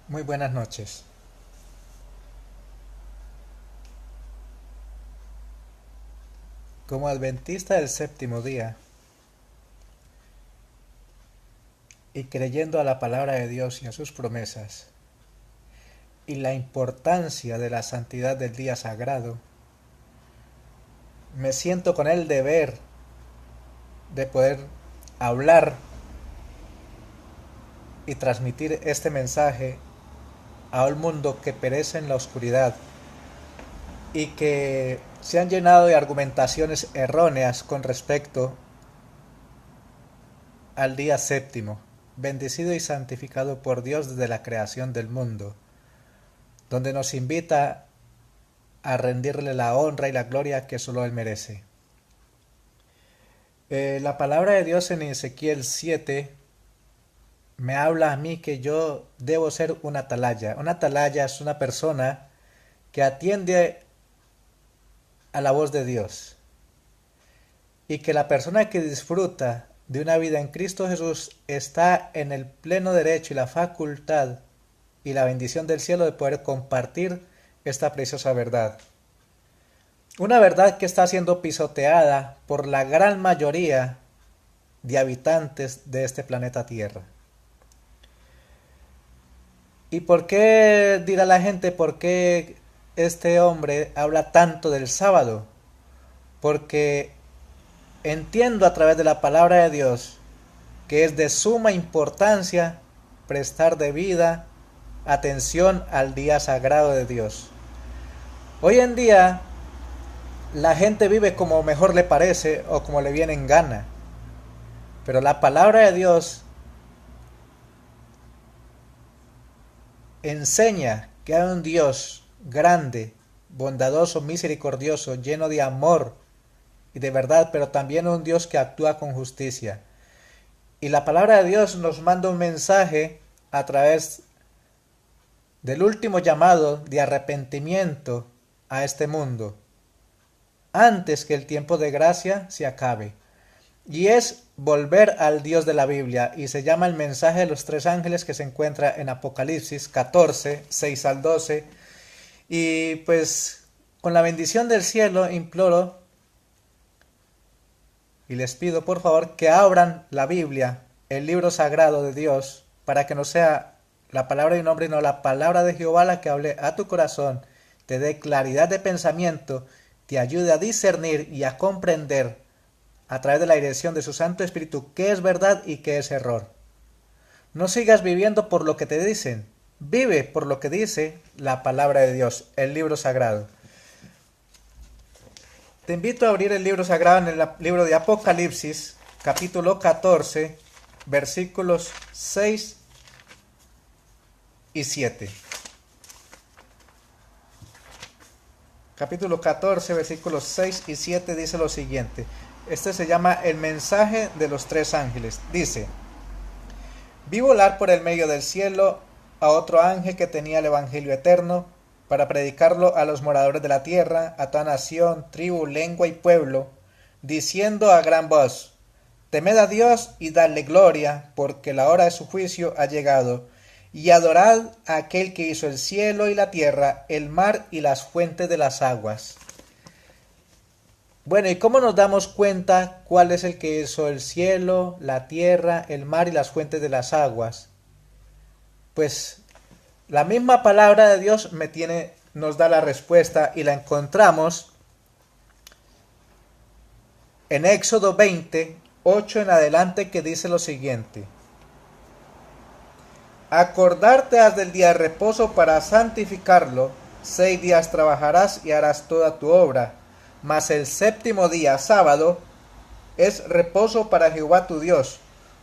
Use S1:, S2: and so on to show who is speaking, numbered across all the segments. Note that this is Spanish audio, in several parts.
S1: Muy buenas noches. Como adventista del séptimo día y creyendo a la palabra de Dios y a sus promesas y la importancia de la santidad del día sagrado, me siento con el deber de poder hablar y transmitir este mensaje a un mundo que perece en la oscuridad y que se han llenado de argumentaciones erróneas con respecto al día séptimo, bendecido y santificado por Dios desde la creación del mundo, donde nos invita a rendirle la honra y la gloria que solo Él merece. La palabra de Dios en Ezequiel 7 me habla a mí que yo debo ser una atalaya. Una atalaya es una persona que atiende a la voz de Dios y que la persona que disfruta de una vida en Cristo Jesús está en el pleno derecho y la facultad y la bendición del cielo de poder compartir esta preciosa verdad. Una verdad que está siendo pisoteada por la gran mayoría de habitantes de este planeta Tierra. ¿Y por qué dirá la gente por qué este hombre habla tanto del sábado? Porque entiendo a través de la palabra de Dios que es de suma importancia prestar debida atención al día sagrado de Dios. Hoy en día la gente vive como mejor le parece o como le viene en gana, pero la palabra de Dios enseña que hay un Dios grande, bondadoso, misericordioso, lleno de amor y de verdad, pero también un Dios que actúa con justicia. Y la palabra de Dios nos manda un mensaje a través del último llamado de arrepentimiento a este mundo, antes que el tiempo de gracia se acabe. Y es volver al Dios de la Biblia, y se llama el mensaje de los tres ángeles que se encuentra en Apocalipsis 14, 6 al 12. Y pues con la bendición del cielo imploro y les pido por favor que abran la Biblia, el libro sagrado de Dios, para que no sea la palabra de un hombre, no la palabra de Jehová la que hable a tu corazón, te dé claridad de pensamiento, te ayude a discernir y a comprender a través de la dirección de su Santo Espíritu qué es verdad y qué es error. No sigas viviendo por lo que te dicen, vive por lo que dice la palabra de Dios, el libro sagrado. Te invito a abrir el libro sagrado en el libro de Apocalipsis, capítulo 14, versículos 6 y 7. Capítulo 14, versículos 6 y 7 dice lo siguiente. Este se llama el mensaje de los tres ángeles. Dice: vi volar por el medio del cielo a otro ángel que tenía el evangelio eterno para predicarlo a los moradores de la tierra, a toda nación, tribu, lengua y pueblo, diciendo a gran voz: temed a Dios y dadle gloria, porque la hora de su juicio ha llegado, y adorad a aquel que hizo el cielo y la tierra, el mar y las fuentes de las aguas. Bueno, ¿y cómo nos damos cuenta cuál es el que hizo el cielo, la tierra, el mar y las fuentes de las aguas? Pues la misma palabra de Dios nos da la respuesta y la encontramos en Éxodo 20, 8 en adelante, que dice lo siguiente: acordarte has del día de reposo para santificarlo, 6 días trabajarás y harás toda tu obra, mas el séptimo día, sábado, es reposo para Jehová tu Dios.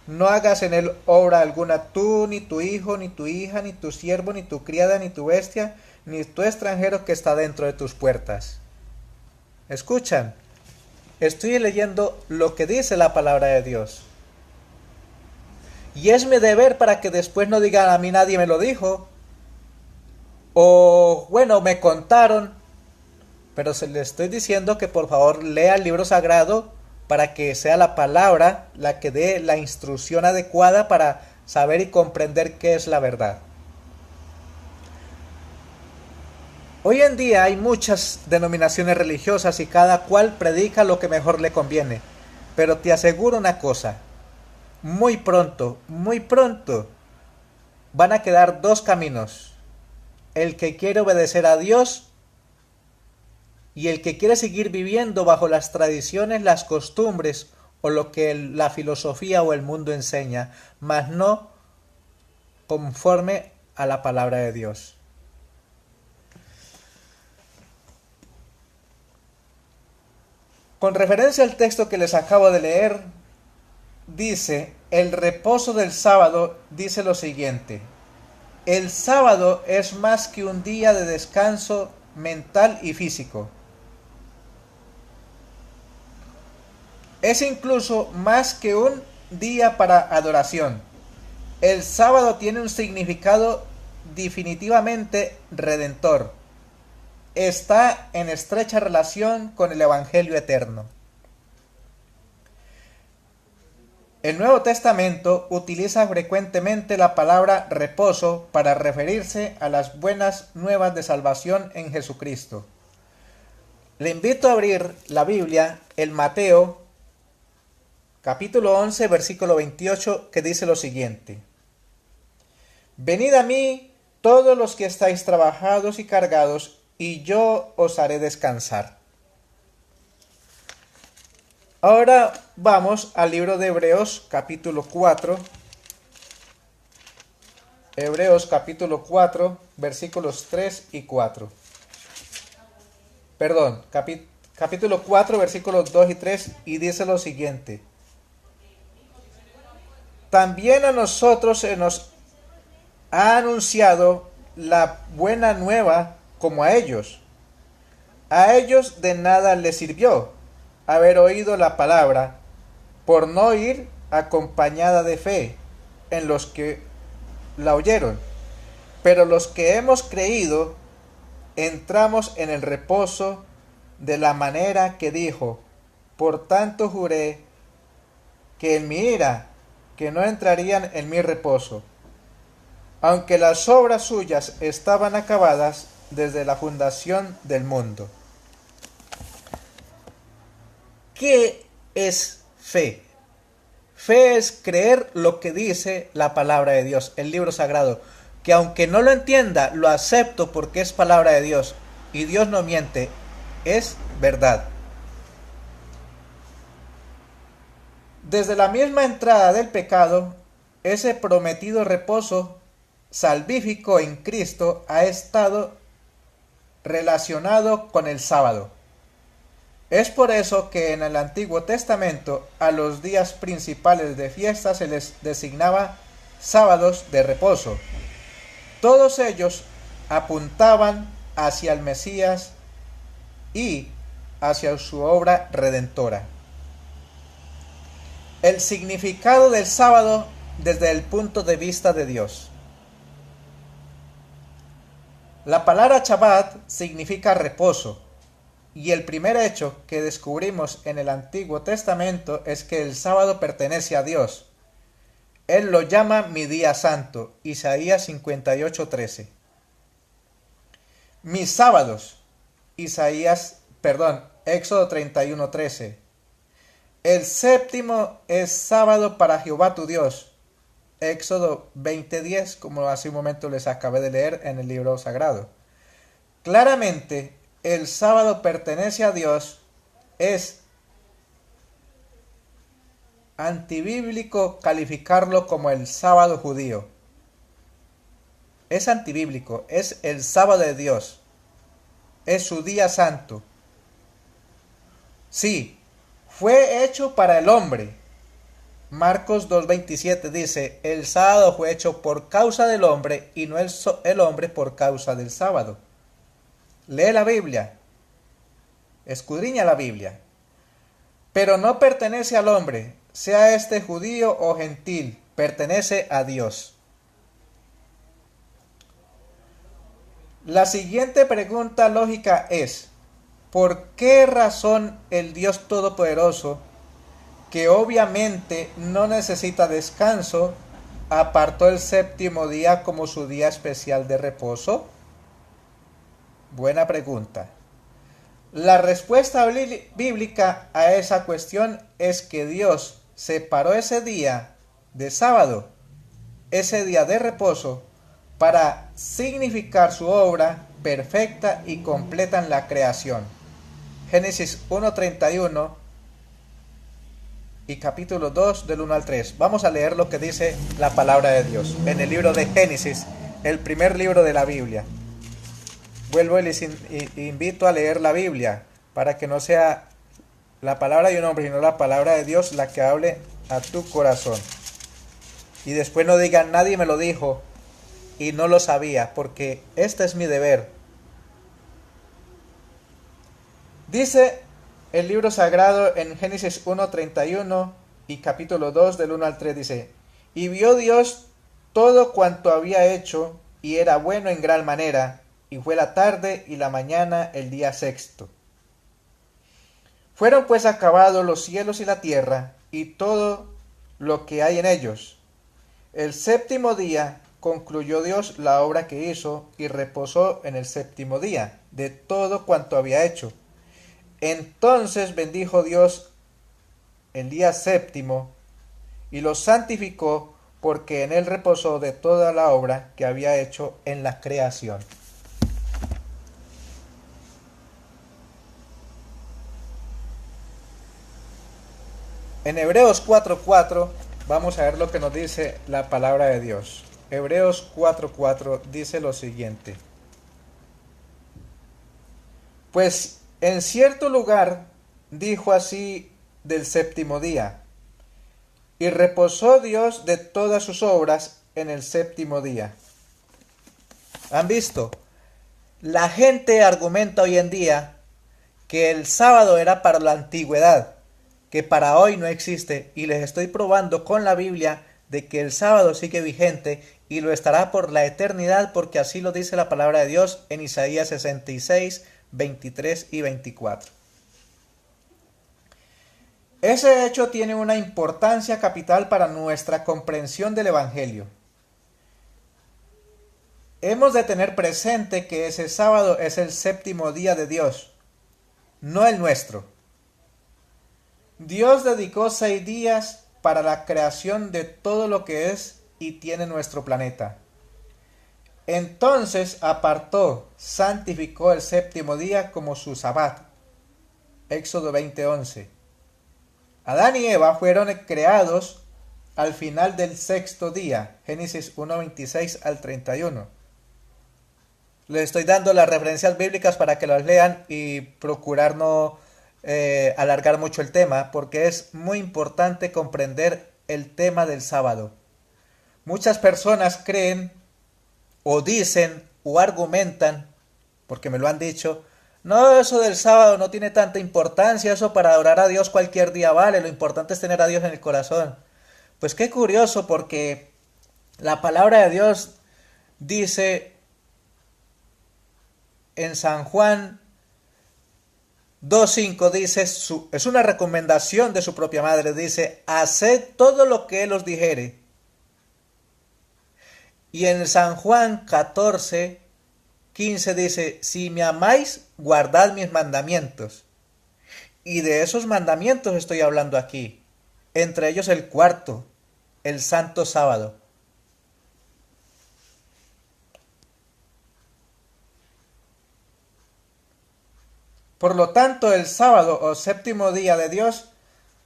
S1: No hagas en él obra alguna tú, ni tu hijo, ni tu hija, ni tu siervo, ni tu criada, ni tu bestia, ni tu extranjero que está dentro de tus puertas. Escuchan, estoy leyendo lo que dice la palabra de Dios. Y es mi deber para que después no digan a mí nadie me lo dijo. O bueno, me contaron. Pero se le estoy diciendo que por favor lea el libro sagrado para que sea la palabra la que dé la instrucción adecuada para saber y comprender qué es la verdad. Hoy en día hay muchas denominaciones religiosas y cada cual predica lo que mejor le conviene. Pero te aseguro una cosa, muy pronto, van a quedar dos caminos. El que quiere obedecer a Dios y el que quiere seguir viviendo bajo las tradiciones, las costumbres o lo que la filosofía o el mundo enseña, mas no conforme a la palabra de Dios. Con referencia al texto que les acabo de leer, dice, el reposo del sábado dice lo siguiente: el sábado es más que un día de descanso mental y físico. Es incluso más que un día para adoración. El sábado tiene un significado definitivamente redentor. Está en estrecha relación con el Evangelio eterno. El Nuevo Testamento utiliza frecuentemente la palabra reposo para referirse a las buenas nuevas de salvación en Jesucristo. Le invito a abrir la Biblia en Mateo capítulo 11, versículo 28, que dice lo siguiente: venid a mí todos los que estáis trabajados y cargados, y yo os haré descansar. Ahora vamos al libro de Hebreos capítulo 4. Hebreos capítulo 4, versículos 3 y 4. Perdón, capítulo 4, versículos 2 y 3, y dice lo siguiente: también a nosotros se nos ha anunciado la buena nueva como a ellos. A ellos de nada les sirvió haber oído la palabra, por no ir acompañada de fe en los que la oyeron. Pero los que hemos creído, entramos en el reposo de la manera que dijo: por tanto juré que en mi ira, que no entrarían en mi reposo, aunque las obras suyas estaban acabadas desde la fundación del mundo. ¿Qué es fe? Fe es creer lo que dice la palabra de Dios, el libro sagrado, que aunque no lo entienda, lo acepto porque es palabra de Dios, y Dios no miente, es verdad. Desde la misma entrada del pecado, ese prometido reposo salvífico en Cristo ha estado relacionado con el sábado. Es por eso que en el Antiguo Testamento a los días principales de fiesta se les designaba sábados de reposo. Todos ellos apuntaban hacia el Mesías y hacia su obra redentora. El significado del sábado desde el punto de vista de Dios. La palabra Shabbat significa reposo, y el primer hecho que descubrimos en el Antiguo Testamento es que el sábado pertenece a Dios. Él lo llama mi día santo, Isaías 58:13. Mis sábados, Éxodo 31:13. El séptimo es sábado para Jehová tu Dios, Éxodo 20:10, como hace un momento les acabé de leer en el libro sagrado. Claramente, el sábado pertenece a Dios. Es antibíblico calificarlo como el sábado judío. Es antibíblico, es el sábado de Dios. Es su día santo. Sí, fue hecho para el hombre. Marcos 2:27 dice: el sábado fue hecho por causa del hombre y no el hombre por causa del sábado. Lee la Biblia, escudriña la Biblia. Pero no pertenece al hombre, sea este judío o gentil, pertenece a Dios. La siguiente pregunta lógica es: ¿por qué razón el Dios Todopoderoso, que obviamente no necesita descanso, apartó el séptimo día como su día especial de reposo? Buena pregunta. La respuesta bíblica a esa cuestión es que Dios separó ese día de sábado, ese día de reposo, para significar su obra perfecta y completa en la creación. Génesis 1:31 y capítulo 2 del 1 al 3. Vamos a leer lo que dice la palabra de Dios en el libro de Génesis, el primer libro de la Biblia. Vuelvo y les invito a leer la Biblia para que no sea la palabra de un hombre, sino la palabra de Dios la que hable a tu corazón. Y después no digan, nadie me lo dijo y no lo sabía, porque este es mi deber. Dice el libro sagrado en Génesis 1:31 y capítulo 2 del 1 al 3, dice: Y vio Dios todo cuanto había hecho, y era bueno en gran manera, y fue la tarde y la mañana el día sexto. Fueron pues acabados los cielos y la tierra, y todo lo que hay en ellos. El séptimo día concluyó Dios la obra que hizo, y reposó en el séptimo día de todo cuanto había hecho. Entonces bendijo Dios el día séptimo, y lo santificó, porque en él reposó de toda la obra que había hecho en la creación. En Hebreos 4:4 vamos a ver lo que nos dice la palabra de Dios. Hebreos 4:4 dice lo siguiente: Pues en cierto lugar dijo así del séptimo día, y reposó Dios de todas sus obras en el séptimo día. ¿Han visto? La gente argumenta hoy en día que el sábado era para la antigüedad, que para hoy no existe, y les estoy probando con la Biblia de que el sábado sigue vigente y lo estará por la eternidad, porque así lo dice la palabra de Dios en Isaías 66, 23 y 24. Ese hecho tiene una importancia capital para nuestra comprensión del Evangelio. Hemos de tener presente que ese sábado es el séptimo día de Dios, no el nuestro. Dios dedicó 6 días para la creación de todo lo que es y tiene nuestro planeta. Entonces apartó, santificó el séptimo día como su sabbat. Éxodo 20:11. Adán y Eva fueron creados al final del sexto día. Génesis 1:26 al 31. Les estoy dando las referencias bíblicas para que las lean y procurar no alargar mucho el tema, porque es muy importante comprender el tema del sábado. Muchas personas creen o dicen o argumentan, porque me lo han dicho, no, eso del sábado no tiene tanta importancia, eso para adorar a Dios cualquier día vale, lo importante es tener a Dios en el corazón. Pues qué curioso, porque la palabra de Dios dice en San Juan 2:5, dice, es una recomendación de su propia madre, dice: haced todo lo que Él os dijere. Y en San Juan 14:15 dice: si me amáis, guardad mis mandamientos. Y de esos mandamientos estoy hablando aquí, entre ellos el cuarto, el santo sábado. Por lo tanto, el sábado o séptimo día de Dios,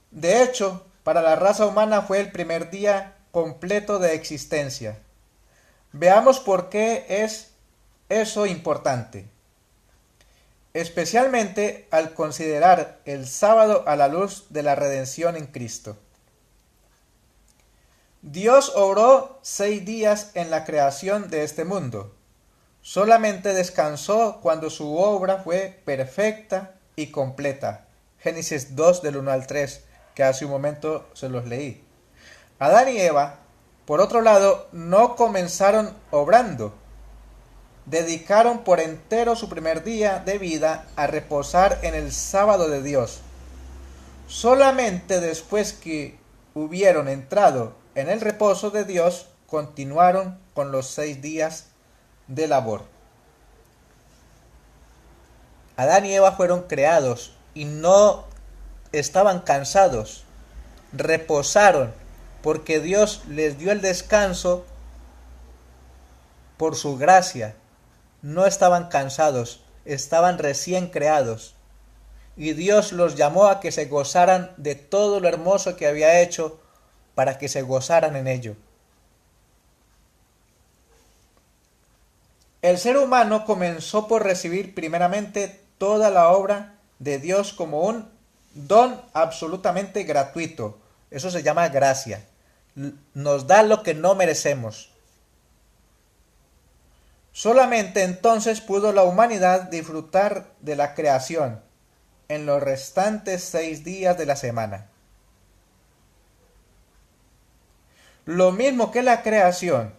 S1: de hecho, para la raza humana fue el primer día completo de existencia. Veamos por qué es eso importante, especialmente al considerar el sábado a la luz de la redención en Cristo. Dios obró 6 días en la creación de este mundo. Solamente descansó cuando su obra fue perfecta y completa. Génesis 2 del 1 al 3, que hace un momento se los leí. Adán y Eva, por otro lado, no comenzaron obrando. Dedicaron por entero su primer día de vida a reposar en el sábado de Dios. Solamente después que hubieron entrado en el reposo de Dios, continuaron con los 6 días de labor. Adán y Eva fueron creados y no estaban cansados, reposaron, porque Dios les dio el descanso por su gracia. No estaban cansados, estaban recién creados. Y Dios los llamó a que se gozaran de todo lo hermoso que había hecho para que se gozaran en ello. El ser humano comenzó por recibir primeramente toda la obra de Dios como un don absolutamente gratuito. Eso se llama gracia. Nos da lo que no merecemos. Solamente entonces pudo la humanidad disfrutar de la creación en los restantes 6 días de la semana. Lo mismo que la creación,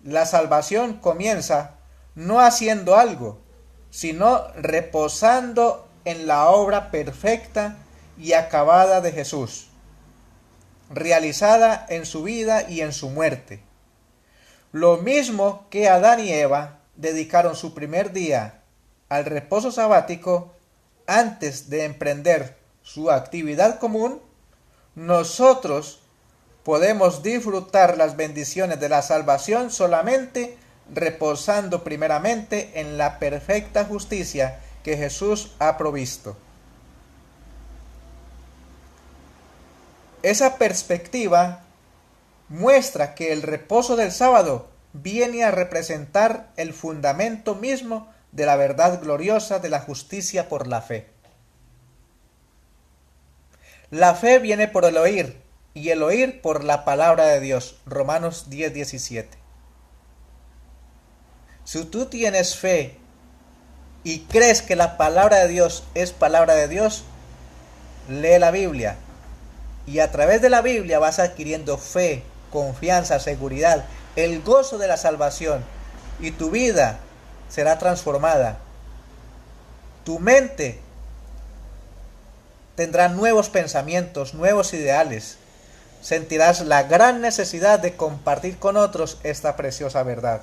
S1: la salvación comienza no haciendo algo, sino reposando en la obra perfecta y acabada de Jesús, realizada en su vida y en su muerte. Lo mismo que Adán y Eva dedicaron su primer día al reposo sabático antes de emprender su actividad común, nosotros podemos disfrutar las bendiciones de la salvación solamente reposando primeramente en la perfecta justicia que Jesús ha provisto. Esa perspectiva muestra que el reposo del sábado viene a representar el fundamento mismo de la verdad gloriosa de la justicia por la fe. La fe viene por el oír, y el oír por la palabra de Dios. Romanos 10:17. Si tú tienes fe y crees que la palabra de Dios es palabra de Dios, lee la Biblia. Y a través de la Biblia vas adquiriendo fe, confianza, seguridad, el gozo de la salvación. Y tu vida será transformada. Tu mente tendrá nuevos pensamientos, nuevos ideales. Sentirás la gran necesidad de compartir con otros esta preciosa verdad.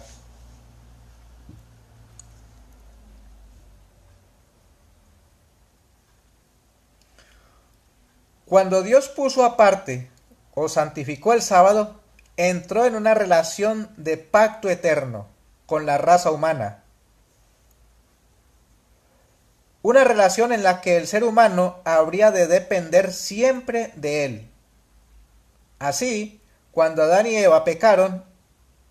S1: Cuando Dios puso aparte o santificó el sábado, entró en una relación de pacto eterno con la raza humana. Una relación en la que el ser humano habría de depender siempre de él. Así, cuando Adán y Eva pecaron,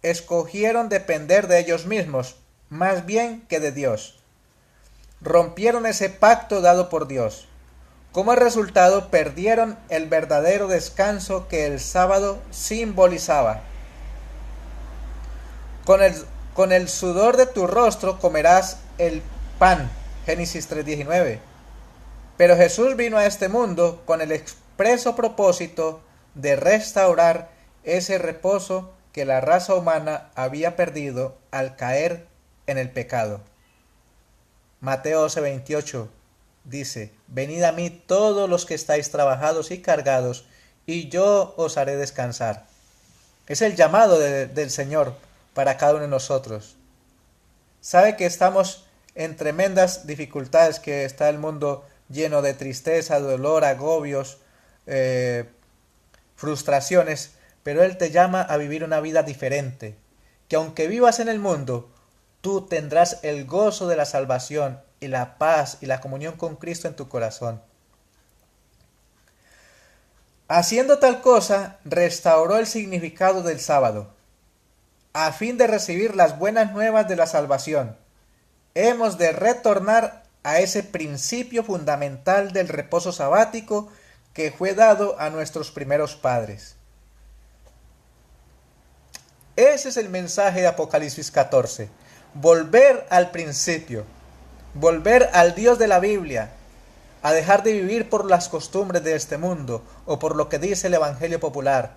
S1: escogieron depender de ellos mismos, más bien que de Dios. Rompieron ese pacto dado por Dios. Como resultado, perdieron el verdadero descanso que el sábado simbolizaba. Con el sudor de tu rostro comerás el pan. Génesis 3:19. Pero Jesús vino a este mundo con el expreso propósito de restaurar ese reposo que la raza humana había perdido al caer en el pecado. Mateo 12:28 dice: venid a mí todos los que estáis trabajados y cargados, y yo os haré descansar. Es el llamado del Señor para cada uno de nosotros. Sabe que estamos en tremendas dificultades, que está el mundo lleno de tristeza, dolor, agobios, frustraciones, pero Él te llama a vivir una vida diferente, que aunque vivas en el mundo, tú tendrás el gozo de la salvación y la paz y la comunión con Cristo en tu corazón. Haciendo tal cosa, restauró el significado del sábado, a fin de recibir las buenas nuevas de la salvación. Hemos de retornar a ese principio fundamental del reposo sabático que fue dado a nuestros primeros padres. Ese es el mensaje de Apocalipsis 14. Volver al principio, volver al Dios de la Biblia, a dejar de vivir por las costumbres de este mundo o por lo que dice el Evangelio popular.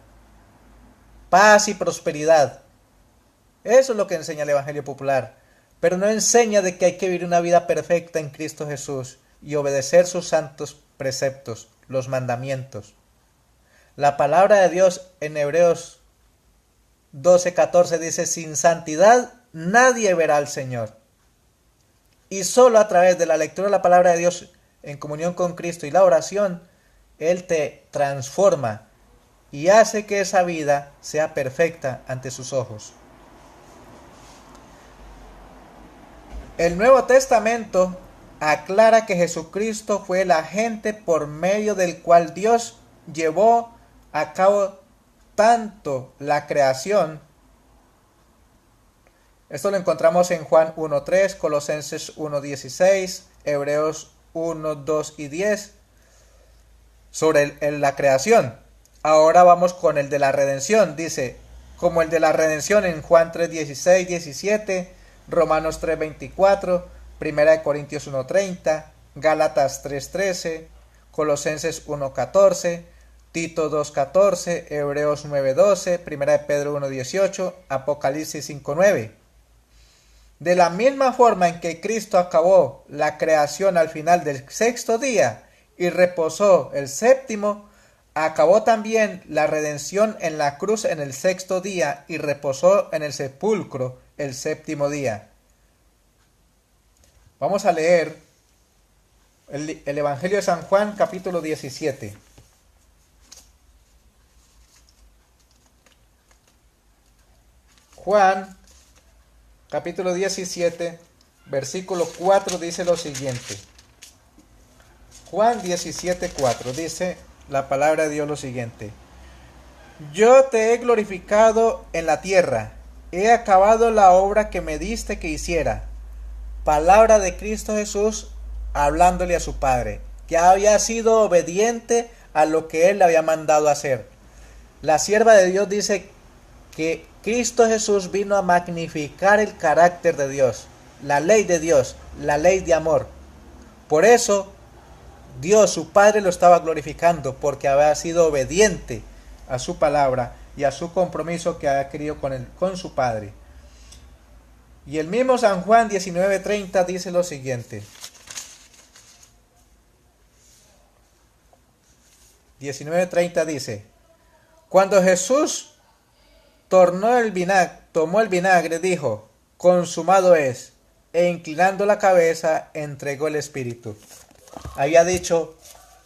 S1: Paz y prosperidad. Eso es lo que enseña el Evangelio popular, pero no enseña de que hay que vivir una vida perfecta en Cristo Jesús y obedecer sus santos preceptos, los mandamientos. La palabra de Dios en Hebreos 12:14 dice: sin santidad nadie verá al Señor. Y solo a través de la lectura de la palabra de Dios en comunión con Cristo y la oración, Él te transforma y hace que esa vida sea perfecta ante sus ojos. El Nuevo Testamento aclara que Jesucristo fue el agente por medio del cual Dios llevó a cabo tanto la creación. Esto lo encontramos en Juan 1.3, Colosenses 1.16, Hebreos 1.2 y 10, sobre la creación. Ahora vamos con el de la redención. Dice, como el de la redención en Juan 3.16, 17, Romanos 3.24, 1 Corintios 1.30, Gálatas 3.13, Colosenses 1.14, Tito 2.14, Hebreos 9.12, 1 Pedro 1.18, Apocalipsis 5.9. De la misma forma en que Cristo acabó la creación al final del sexto día y reposó el séptimo, acabó también la redención en la cruz en el sexto día y reposó en el sepulcro el séptimo día. Vamos a leer el Evangelio de San Juan, capítulo 17. Juan, capítulo 17, versículo 4 dice lo siguiente. Juan 17, 4 dice la palabra de Dios lo siguiente. Yo te he glorificado en la tierra, he acabado la obra que me diste que hiciera. Palabra de Cristo Jesús hablándole a su Padre, que había sido obediente a lo que Él le había mandado hacer. La sierva de Dios dice que Cristo Jesús vino a magnificar el carácter de Dios, la ley de Dios, la ley de amor. Por eso Dios, su Padre, lo estaba glorificando, porque había sido obediente a su palabra y a su compromiso que había adquirido con su Padre. Y el mismo San Juan 19:30 dice lo siguiente. 19:30 dice, cuando Jesús tomó el vinagre, dijo, consumado es, e inclinando la cabeza, entregó el Espíritu. Había dicho,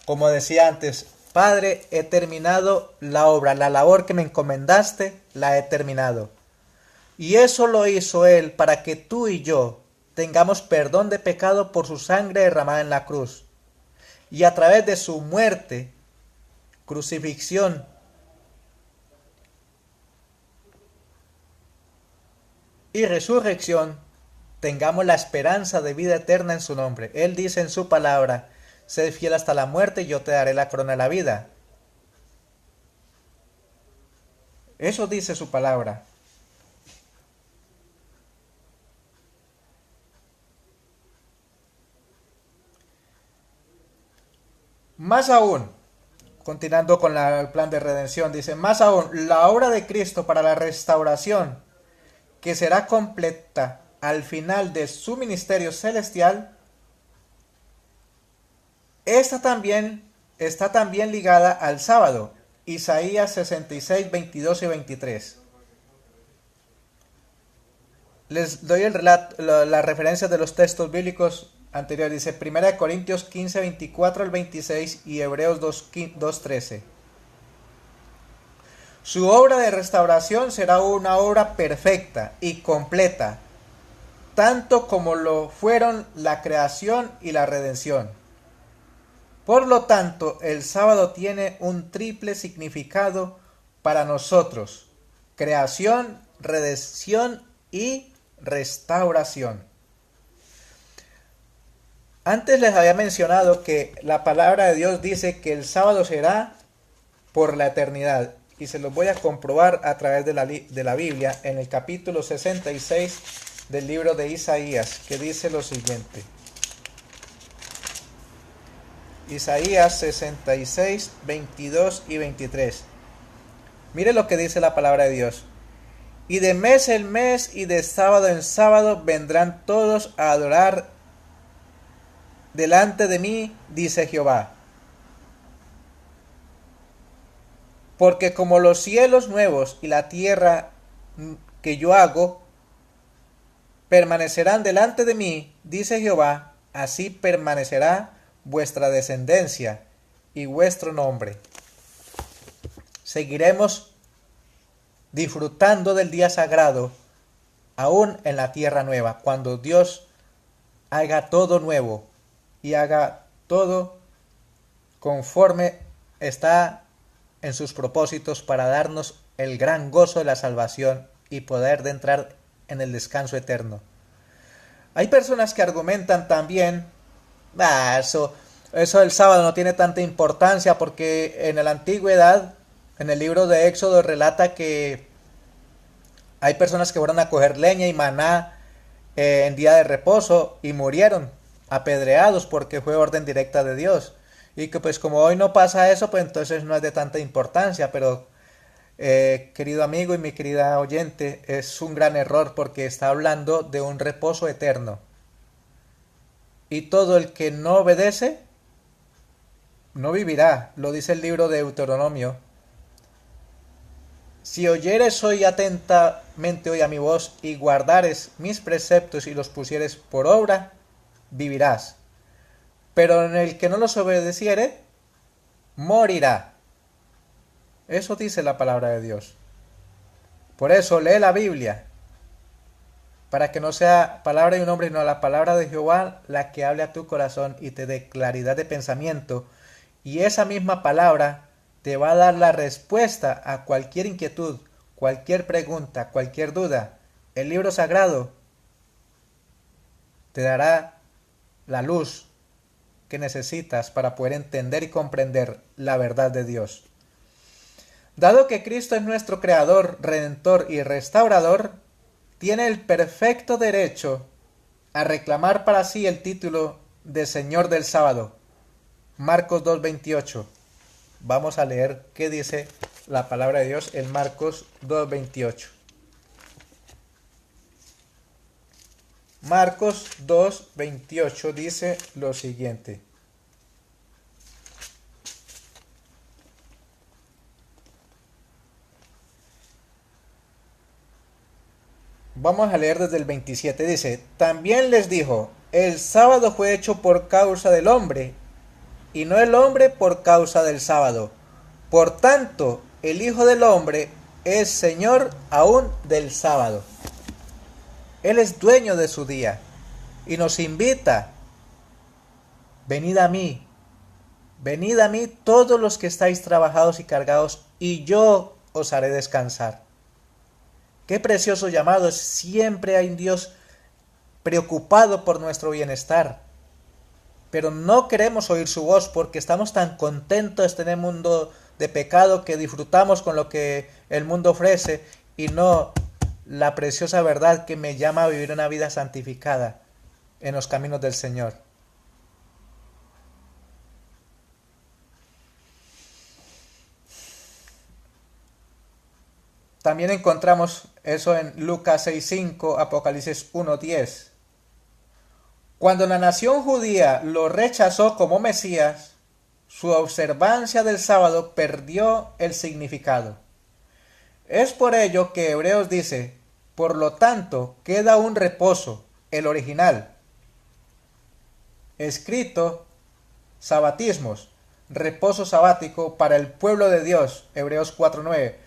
S1: como decía antes, Padre, he terminado la obra, la labor que me encomendaste, la he terminado. Y eso lo hizo Él para que tú y yo tengamos perdón de pecado por su sangre derramada en la cruz. Y a través de su muerte, crucifixión y resurrección, tengamos la esperanza de vida eterna en su nombre. Él dice en su palabra, sé fiel hasta la muerte y yo te daré la corona de la vida. Eso dice su palabra. Más aún, continuando con el plan de redención, dice, más aún, la obra de Cristo para la restauración, que será completa al final de su ministerio celestial, está también ligada al sábado, Isaías 66, 22 y 23. Les doy la referencia de los textos bíblicos anteriores. Dice 1 Corintios 15, 24 al 26 y Hebreos 2, 13. Su obra de restauración será una obra perfecta y completa, tanto como lo fueron la creación y la redención. Por lo tanto, el sábado tiene un triple significado para nosotros: creación, redención y restauración. Antes les había mencionado que la palabra de Dios dice que el sábado será por la eternidad, y se los voy a comprobar a través de la Biblia en el capítulo 66 del libro de Isaías, que dice lo siguiente. Isaías 66, 22 y 23. Mire lo que dice la palabra de Dios. Y de mes en mes y de sábado en sábado vendrán todos a adorar delante de mí, dice Jehová. Porque como los cielos nuevos y la tierra que yo hago, permanecerán delante de mí, dice Jehová, así permanecerá vuestra descendencia y vuestro nombre. Seguiremos disfrutando del día sagrado, aún en la tierra nueva, cuando Dios haga todo nuevo y haga todo conforme está en sus propósitos para darnos el gran gozo de la salvación y poder entrar en el descanso eterno. Hay personas que argumentan también, eso del sábado no tiene tanta importancia porque en la antigüedad, en el libro de Éxodo relata que hay personas que fueron a coger leña y maná en día de reposo y murieron apedreados porque fue orden directa de Dios. Y que pues como hoy no pasa eso, pues entonces no es de tanta importancia, pero querido amigo y mi querida oyente, es un gran error porque está hablando de un reposo eterno. Y todo el que no obedece, no vivirá, lo dice el libro de Deuteronomio. Si oyeres hoy atentamente hoy a mi voz y guardares mis preceptos y los pusieres por obra, vivirás. Pero en el que no los obedeciere, morirá. Eso dice la palabra de Dios. Por eso lee la Biblia, para que no sea palabra de un hombre, sino la palabra de Jehová la que hable a tu corazón y te dé claridad de pensamiento. Y esa misma palabra te va a dar la respuesta a cualquier inquietud, cualquier pregunta, cualquier duda. El libro sagrado te dará la luz que necesitas para poder entender y comprender la verdad de Dios. Dado que Cristo es nuestro Creador, Redentor y Restaurador, tiene el perfecto derecho a reclamar para sí el título de Señor del sábado. Marcos 2:28. Vamos a leer qué dice la palabra de Dios en Marcos 2:28. Marcos 2:28 dice lo siguiente. Vamos a leer desde el 27. Dice, también les dijo, el sábado fue hecho por causa del hombre, y no el hombre por causa del sábado. Por tanto, el Hijo del Hombre es Señor aún del sábado. Él es dueño de su día y nos invita, venid a mí todos los que estáis trabajados y cargados, y yo os haré descansar. Qué precioso llamado, siempre hay un Dios preocupado por nuestro bienestar. Pero no queremos oír su voz porque estamos tan contentos en este mundo de pecado que disfrutamos con lo que el mundo ofrece y no la preciosa verdad que me llama a vivir una vida santificada en los caminos del Señor. También encontramos eso en Lucas 6:5, Apocalipsis 1:10. Cuando la nación judía lo rechazó como Mesías, su observancia del sábado perdió el significado. Es por ello que Hebreos dice, por lo tanto, queda un reposo, el original, escrito, sabatismos, reposo sabático para el pueblo de Dios, Hebreos 4:9.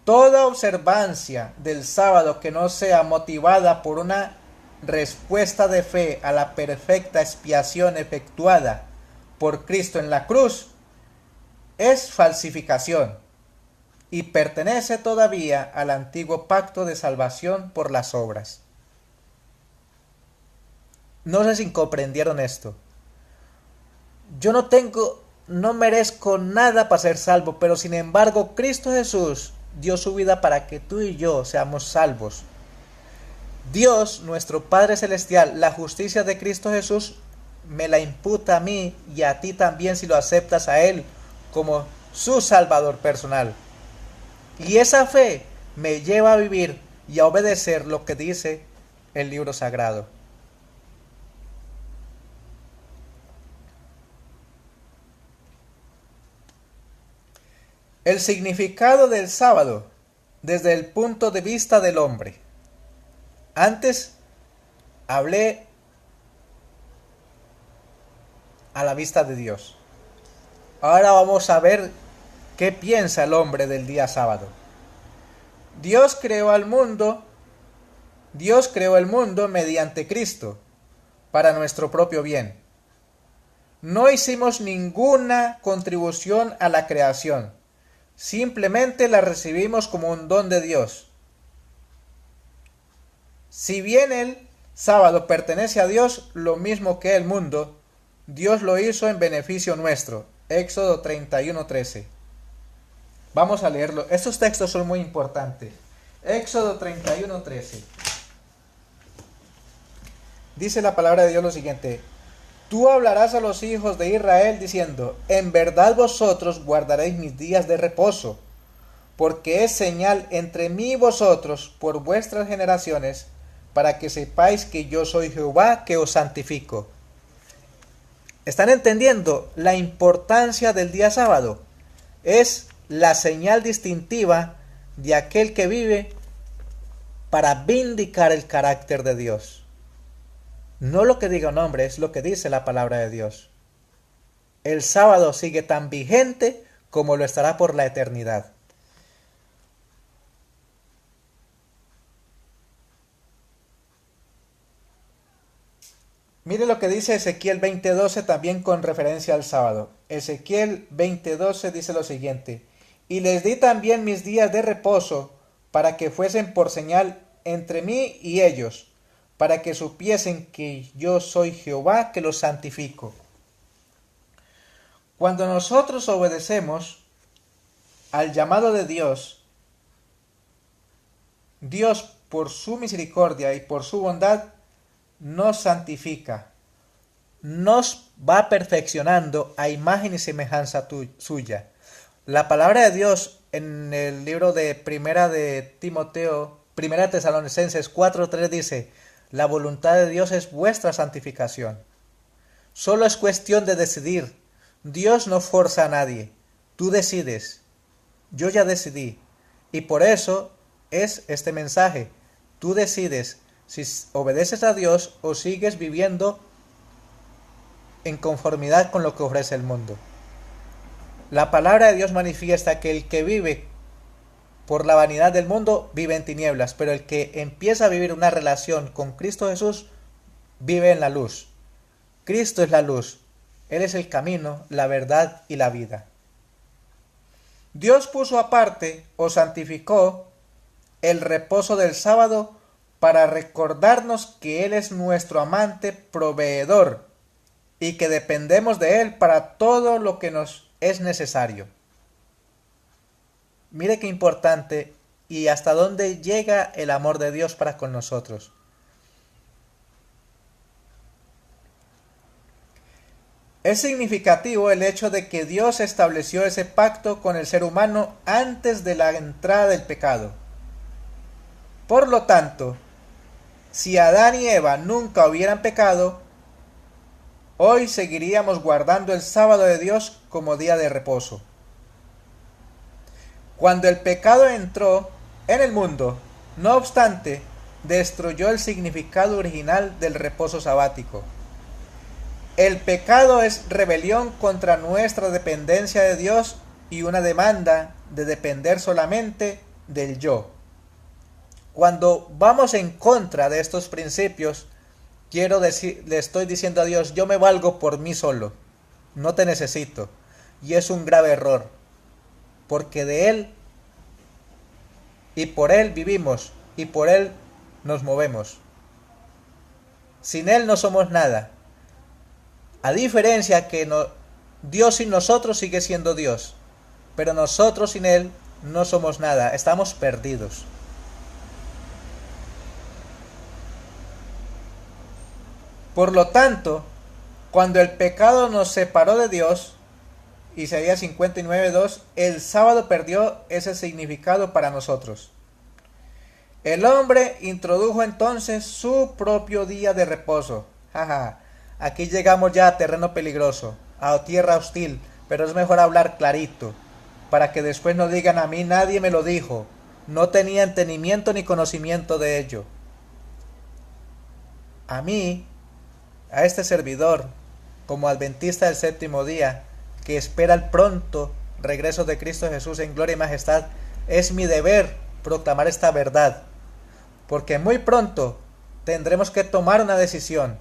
S1: Toda observancia del sábado que no sea motivada por una respuesta de fe a la perfecta expiación efectuada por Cristo en la cruz es falsificación y pertenece todavía al antiguo pacto de salvación por las obras. No sé si comprendieron esto. Yo no merezco nada para ser salvo, pero sin embargo Cristo Jesús dio su vida para que tú y yo seamos salvos. Dios, nuestro Padre Celestial, la justicia de Cristo Jesús me la imputa a mí y a ti también si lo aceptas a Él como su Salvador personal. Y esa fe me lleva a vivir y a obedecer lo que dice el libro sagrado. El significado del sábado desde el punto de vista del hombre. Antes hablé a la vista de Dios. Ahora vamos a ver qué piensa el hombre del día sábado. Dios creó el mundo mediante Cristo, para nuestro propio bien. No hicimos ninguna contribución a la creación, simplemente la recibimos como un don de Dios. Si bien el sábado pertenece a Dios lo mismo que el mundo, Dios lo hizo en beneficio nuestro. Éxodo 31:13. Vamos a leerlo. Estos textos son muy importantes. Éxodo 31:13. Dice la palabra de Dios lo siguiente: Tú hablarás a los hijos de Israel diciendo, en verdad vosotros guardaréis mis días de reposo, porque es señal entre mí y vosotros por vuestras generaciones, para que sepáis que yo soy Jehová que os santifico. ¿Están entendiendo la importancia del día sábado? Es la señal distintiva de aquel que vive para vindicar el carácter de Dios. No lo que diga un hombre, es lo que dice la palabra de Dios. El sábado sigue tan vigente como lo estará por la eternidad. Mire lo que dice Ezequiel 20:12 también con referencia al sábado. Ezequiel 20:12 dice lo siguiente: Y les di también mis días de reposo para que fuesen por señal entre mí y ellos, para que supiesen que yo soy Jehová que los santifico. Cuando nosotros obedecemos al llamado de Dios, Dios por su misericordia y por su bondad nos santifica, nos va perfeccionando a imagen y semejanza suya. La palabra de Dios en el libro de Primera Tesalonicenses 4:3 dice: la voluntad de Dios es vuestra santificación. Solo es cuestión de decidir. Dios no forza a nadie. Tú decides. Yo ya decidí. Y por eso es este mensaje. Tú decides si obedeces a Dios o sigues viviendo en conformidad con lo que ofrece el mundo. La palabra de Dios manifiesta que el que vive por la vanidad del mundo vive en tinieblas, pero el que empieza a vivir una relación con Cristo Jesús vive en la luz. Cristo es la luz. Él es el camino, la verdad y la vida. Dios puso aparte o santificó el reposo del sábado para recordarnos que Él es nuestro amante proveedor y que dependemos de Él para todo lo que nos es necesario. Mire qué importante y hasta dónde llega el amor de Dios para con nosotros. Es significativo el hecho de que Dios estableció ese pacto con el ser humano antes de la entrada del pecado. Por lo tanto, si Adán y Eva nunca hubieran pecado, hoy seguiríamos guardando el sábado de Dios como día de reposo. Cuando el pecado entró en el mundo, no obstante, destruyó el significado original del reposo sabático. El pecado es rebelión contra nuestra dependencia de Dios y una demanda de depender solamente del yo. Cuando vamos en contra de estos principios, le estoy diciendo a Dios: yo me valgo por mí solo, no te necesito. Y es un grave error, porque de Él y por Él vivimos y por Él nos movemos. Sin Él no somos nada. A diferencia que Dios sin nosotros sigue siendo Dios, pero nosotros sin Él no somos nada, estamos perdidos. Por lo tanto, cuando el pecado nos separó de Dios, Isaías 59:2, el sábado perdió ese significado para nosotros. El hombre introdujo entonces su propio día de reposo. Aquí llegamos ya a terreno peligroso, a tierra hostil, pero es mejor hablar clarito, para que después no digan: a mí nadie me lo dijo, no tenía entendimiento ni conocimiento de ello. a mí, a este servidor, como adventista del séptimo día, que espera el pronto regreso de Cristo Jesús en gloria y majestad, es mi deber proclamar esta verdad, porque muy pronto tendremos que tomar una decisión.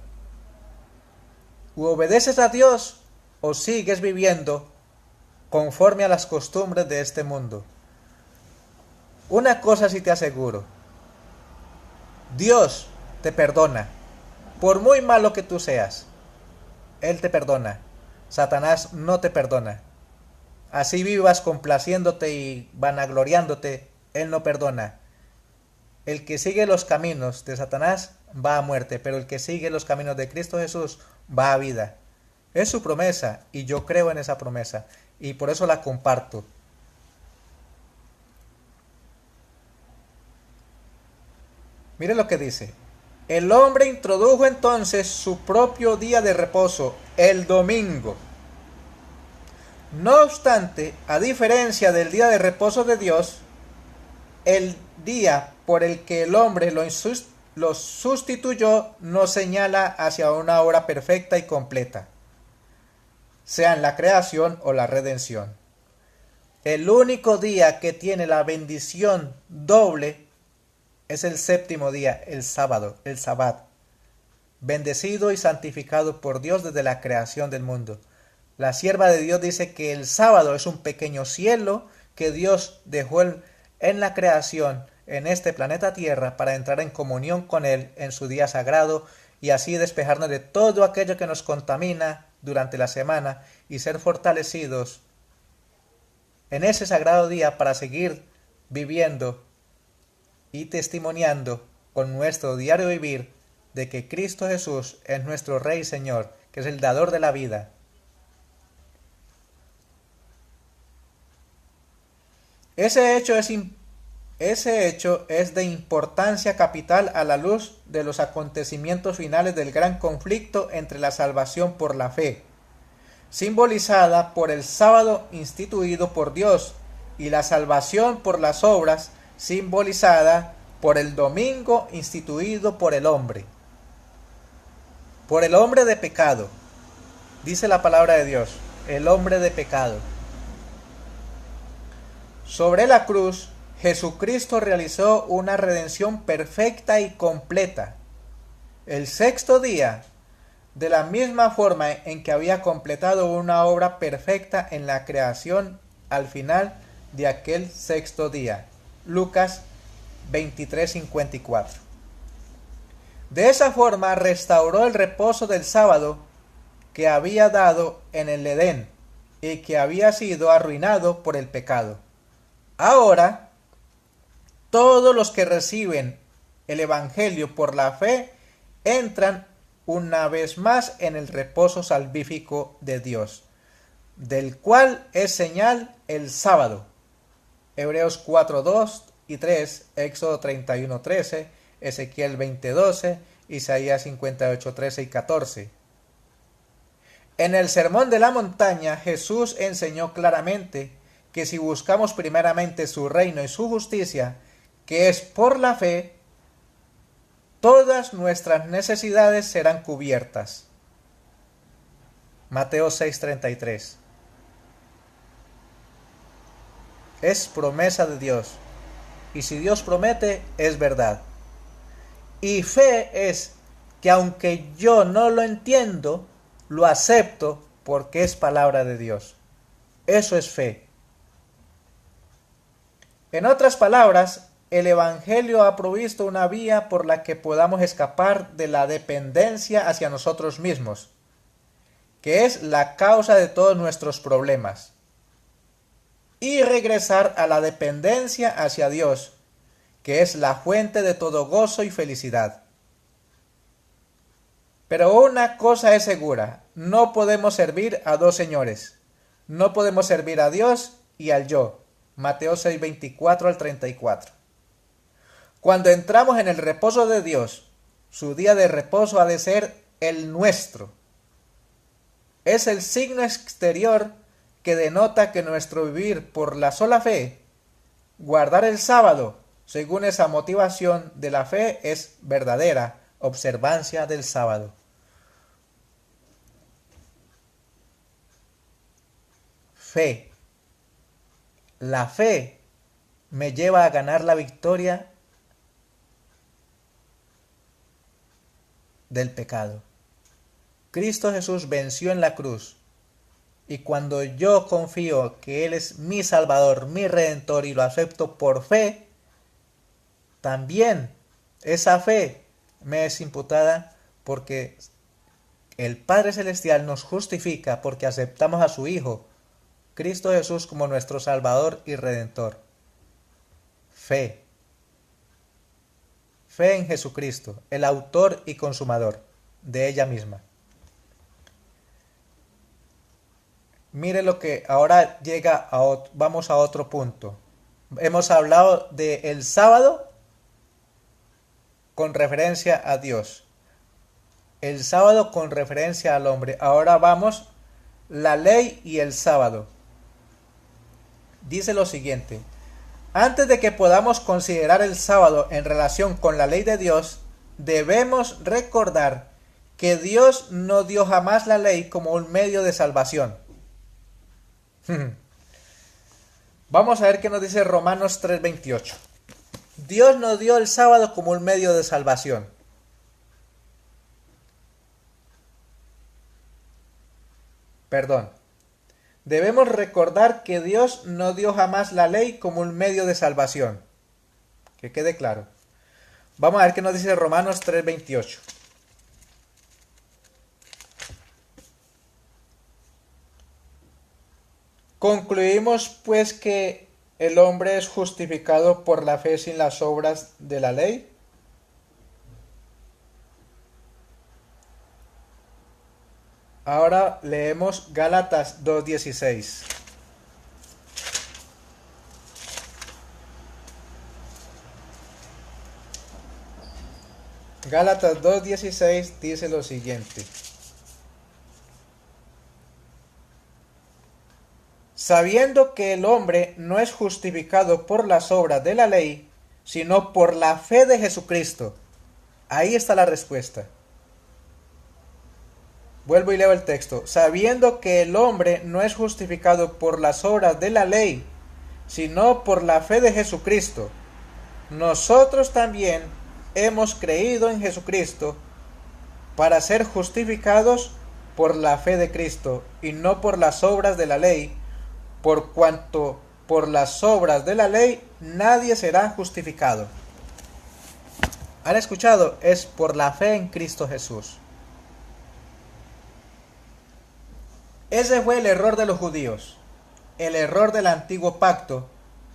S1: O obedeces a Dios o sigues viviendo conforme a las costumbres de este mundo. Una cosa sí te aseguro, Dios te perdona, por muy malo que tú seas, Él te perdona, Satanás no te perdona. Así vivas complaciéndote y vanagloriándote, Él no perdona. El que sigue los caminos de Satanás va a muerte, pero el que sigue los caminos de Cristo Jesús va a vida. Es su promesa y yo creo en esa promesa y por eso la comparto. Mire lo que dice. El hombre introdujo entonces su propio día de reposo, el domingo. No obstante, a diferencia del día de reposo de Dios, el día por el que el hombre lo sustituyó no señala hacia una hora perfecta y completa, sea en la creación o la redención. El único día que tiene la bendición doble es el séptimo día, el sábado, el sabbat, bendecido y santificado por Dios desde la creación del mundo. La sierva de Dios dice que el sábado es un pequeño cielo que Dios dejó en la creación, en este planeta Tierra, para entrar en comunión con Él en su día sagrado y así despejarnos de todo aquello que nos contamina durante la semana y ser fortalecidos en ese sagrado día para seguir viviendo y testimoniando con nuestro diario vivir de que Cristo Jesús es nuestro Rey y Señor, que es el dador de la vida. Ese hecho es de importancia capital a la luz de los acontecimientos finales del gran conflicto entre la salvación por la fe, simbolizada por el sábado instituido por Dios, y la salvación por las obras, simbolizada por el domingo instituido por el hombre. Por el hombre de pecado, dice la palabra de Dios, el hombre de pecado. Sobre la cruz, Jesucristo realizó una redención perfecta y completa. El sexto día, de la misma forma en que había completado una obra perfecta en la creación al final de aquel sexto día. Lucas 23:54. De esa forma restauró el reposo del sábado que había dado en el Edén y que había sido arruinado por el pecado. Ahora, todos los que reciben el Evangelio por la fe entran una vez más en el reposo salvífico de Dios, del cual es señal el sábado. Hebreos 4:2 y 3, Éxodo 31:13, Ezequiel 20:12, Isaías 58:13 y 14. En el Sermón de la Montaña, Jesús enseñó claramente que si buscamos primeramente su reino y su justicia, que es por la fe, todas nuestras necesidades serán cubiertas. Mateo 6:33. Es promesa de Dios, y si Dios promete, es verdad. Y fe es que aunque yo no lo entiendo, lo acepto porque es palabra de Dios. Eso es fe. En otras palabras, el Evangelio ha provisto una vía por la que podamos escapar de la dependencia hacia nosotros mismos, que es la causa de todos nuestros problemas, y regresar a la dependencia hacia Dios, que es la fuente de todo gozo y felicidad. Pero una cosa es segura, no podemos servir a dos señores. No podemos servir a Dios y al yo. Mateo 6:24 al 34. Cuando entramos en el reposo de Dios, su día de reposo ha de ser el nuestro. Es el signo exterior que denota que nuestro vivir por la sola fe, guardar el sábado, según esa motivación de la fe, es verdadera, observancia del sábado. Fe. La fe me lleva a ganar la victoria del pecado. Cristo Jesús venció en la cruz. Y cuando yo confío que Él es mi Salvador, mi Redentor, y lo acepto por fe, también esa fe me es imputada porque el Padre Celestial nos justifica porque aceptamos a su Hijo, Cristo Jesús, como nuestro Salvador y Redentor. Fe. Fe en Jesucristo, el autor y consumador de ella misma. Mire lo que ahora vamos a otro punto. Hemos hablado del sábado con referencia a Dios. El sábado con referencia al hombre. Ahora vamos, la ley y el sábado. Dice lo siguiente. Antes de que podamos considerar el sábado en relación con la ley de Dios, debemos recordar que Dios no dio jamás la ley como un medio de salvación. Vamos a ver qué nos dice Romanos 3:28. Dios nos dio el sábado como un medio de salvación. Perdón. Debemos recordar que Dios no dio jamás la ley como un medio de salvación. Que quede claro. Vamos a ver qué nos dice Romanos 3:28. Concluimos pues que el hombre es justificado por la fe sin las obras de la ley. Ahora leemos Gálatas 2:16. Gálatas 2:16 dice lo siguiente. Sabiendo que el hombre no es justificado por las obras de la ley, sino por la fe de Jesucristo. Ahí está la respuesta. Vuelvo y leo el texto. Sabiendo que el hombre no es justificado por las obras de la ley, sino por la fe de Jesucristo. Nosotros también hemos creído en Jesucristo para ser justificados por la fe de Cristo y no por las obras de la ley, por cuanto por las obras de la ley nadie será justificado. ¿Han escuchado? Es por la fe en Cristo Jesús. Ese fue el error de los judíos, el error del antiguo pacto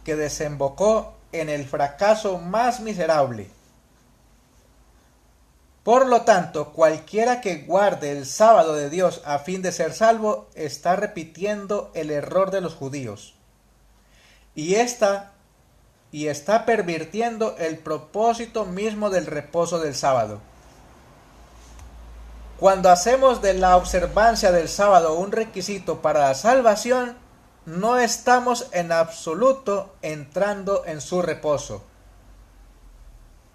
S1: que desembocó en el fracaso más miserable. Por lo tanto, cualquiera que guarde el sábado de Dios a fin de ser salvo está repitiendo el error de los judíos y está pervirtiendo el propósito mismo del reposo del sábado. Cuando hacemos de la observancia del sábado un requisito para la salvación, no estamos en absoluto entrando en su reposo.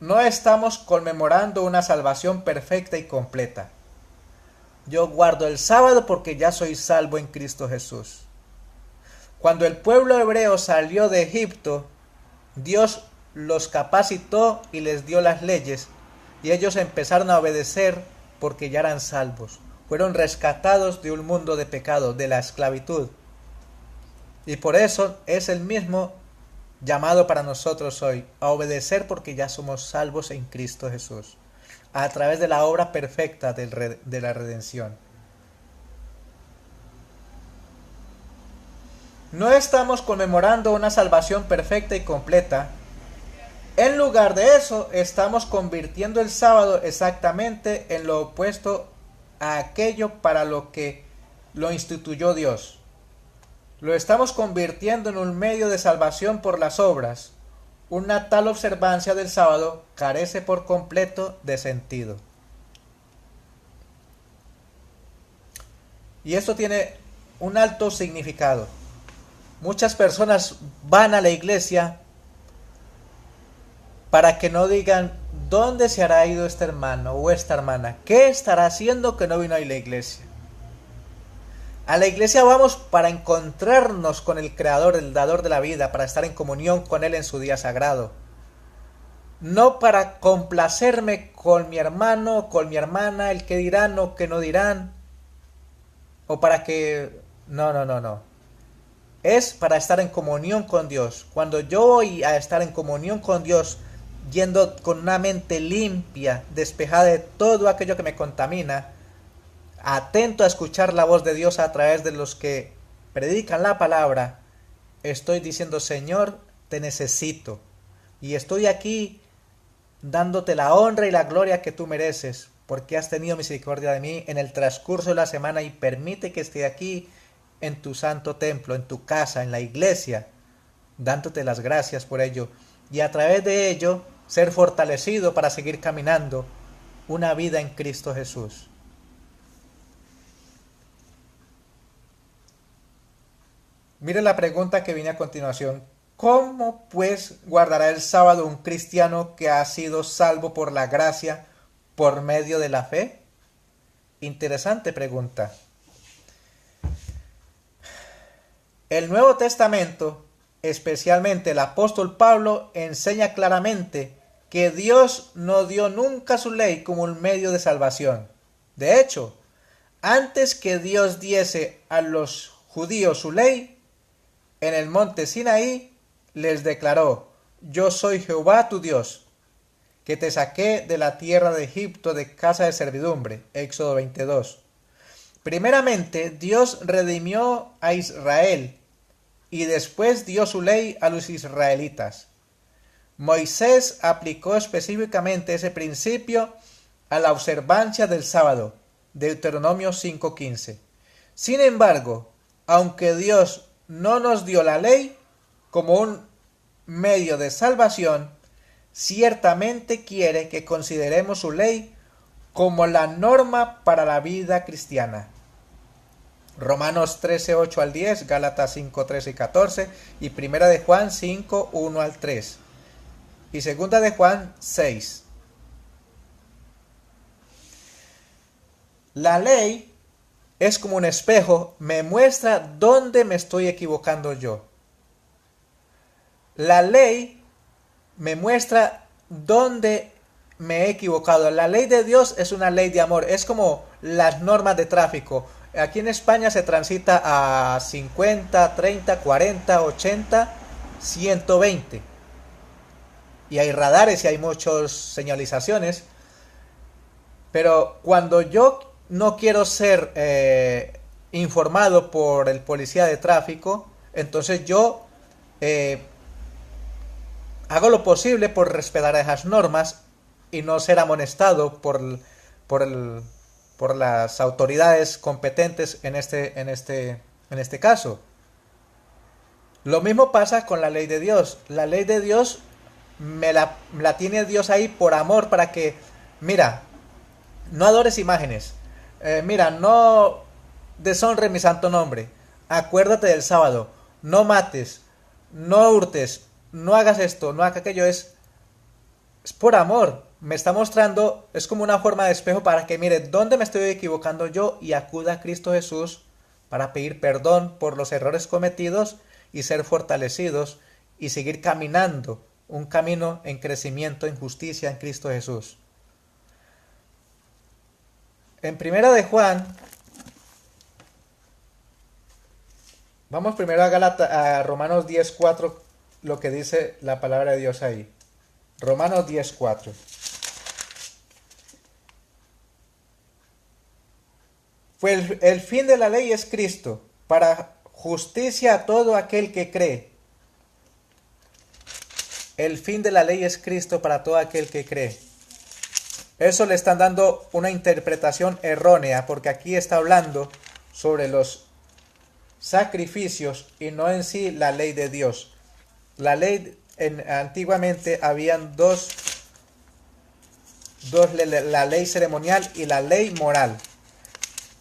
S1: No estamos conmemorando una salvación perfecta y completa. Yo guardo el sábado porque ya soy salvo en Cristo Jesús. Cuando el pueblo hebreo salió de Egipto, Dios los capacitó y les dio las leyes, y ellos empezaron a obedecer porque ya eran salvos. Fueron rescatados de un mundo de pecado, de la esclavitud. Y por eso es el mismo llamado para nosotros hoy, a obedecer porque ya somos salvos en Cristo Jesús, a través de la obra perfecta de la redención. No estamos conmemorando una salvación perfecta y completa. En lugar de eso, estamos convirtiendo el sábado exactamente en lo opuesto a aquello para lo que lo instituyó Dios. Lo estamos convirtiendo en un medio de salvación por las obras. Una tal observancia del sábado carece por completo de sentido. Y esto tiene un alto significado. Muchas personas van a la iglesia para que no digan ¿dónde se hará ido este hermano o esta hermana? ¿Qué estará haciendo que no vino a la iglesia? A la iglesia vamos para encontrarnos con el Creador, el dador de la vida, para estar en comunión con Él en su día sagrado. No para complacerme con mi hermano, con mi hermana, el que dirán o que no dirán. O para que... No. Es para estar en comunión con Dios. Cuando yo voy a estar en comunión con Dios, yendo con una mente limpia, despejada de todo aquello que me contamina, atento a escuchar la voz de Dios a través de los que predican la palabra, estoy diciendo: Señor, te necesito. Y estoy aquí dándote la honra y la gloria que tú mereces, porque has tenido misericordia de mí en el transcurso de la semana y permite que esté aquí en tu santo templo, en tu casa, en la iglesia, dándote las gracias por ello, y a través de ello ser fortalecido para seguir caminando una vida en Cristo Jesús. Mire la pregunta que viene a continuación. ¿Cómo pues guardará el sábado un cristiano que ha sido salvo por la gracia por medio de la fe? Interesante pregunta. El Nuevo Testamento, especialmente el apóstol Pablo, enseña claramente que Dios no dio nunca su ley como un medio de salvación. De hecho, antes que Dios diese a los judíos su ley, en el monte Sinaí les declaró: yo soy Jehová tu Dios, que te saqué de la tierra de Egipto de casa de servidumbre. Éxodo 22. Primeramente, Dios redimió a Israel y después dio su ley a los israelitas. Moisés aplicó específicamente ese principio a la observancia del sábado, Deuteronomio 5:15. Sin embargo, aunque Dios no nos dio la ley como un medio de salvación, ciertamente quiere que consideremos su ley como la norma para la vida cristiana. Romanos 13, 8 al 10, Gálatas 5, 13 y 14, y Primera de Juan 5, 1 al 3, y Segunda de Juan 6. La ley es como un espejo, me muestra dónde me estoy equivocando yo. La ley me muestra dónde me he equivocado. La ley de Dios es una ley de amor, es como las normas de tráfico. Aquí en España se transita a 50, 30, 40, 80, 120. Y hay radares y hay muchas señalizaciones. Pero cuando yo no quiero ser informado por el policía de tráfico, entonces yo hago lo posible por respetar esas normas y no ser amonestado por las autoridades competentes en este caso. Lo mismo pasa con la ley de Dios. La ley de Dios me la tiene Dios ahí por amor, para que, mira, no adores imágenes, mira, no deshonres mi santo nombre, acuérdate del sábado, no mates, no hurtes, no hagas esto, no hagas aquello. Es por amor. Me está mostrando, es como una forma de espejo para que mire dónde me estoy equivocando yo y acuda a Cristo Jesús para pedir perdón por los errores cometidos y ser fortalecidos y seguir caminando un camino en crecimiento, en justicia en Cristo Jesús. En Primera de Juan, vamos primero a Romanos 10:4, lo que dice la palabra de Dios ahí. Romanos 10:4. Pues el fin de la ley es Cristo, para justicia a todo aquel que cree. El fin de la ley es Cristo para todo aquel que cree. Eso le están dando una interpretación errónea, porque aquí está hablando sobre los sacrificios y no en sí la ley de Dios. La ley, antiguamente habían dos, la ley ceremonial y la ley moral.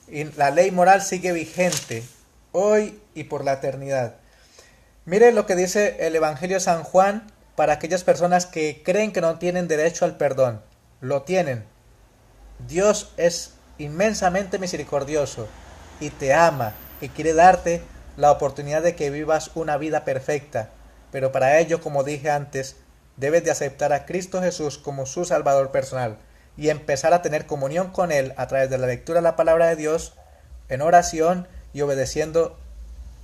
S1: Y la ley moral sigue vigente hoy y por la eternidad. Mire lo que dice el Evangelio de San Juan, para aquellas personas que creen que no tienen derecho al perdón. Lo tienen. Dios es inmensamente misericordioso y te ama y quiere darte la oportunidad de que vivas una vida perfecta. Pero para ello, como dije antes, debes de aceptar a Cristo Jesús como su Salvador personal y empezar a tener comunión con Él a través de la lectura de la palabra de Dios, en oración y obedeciendo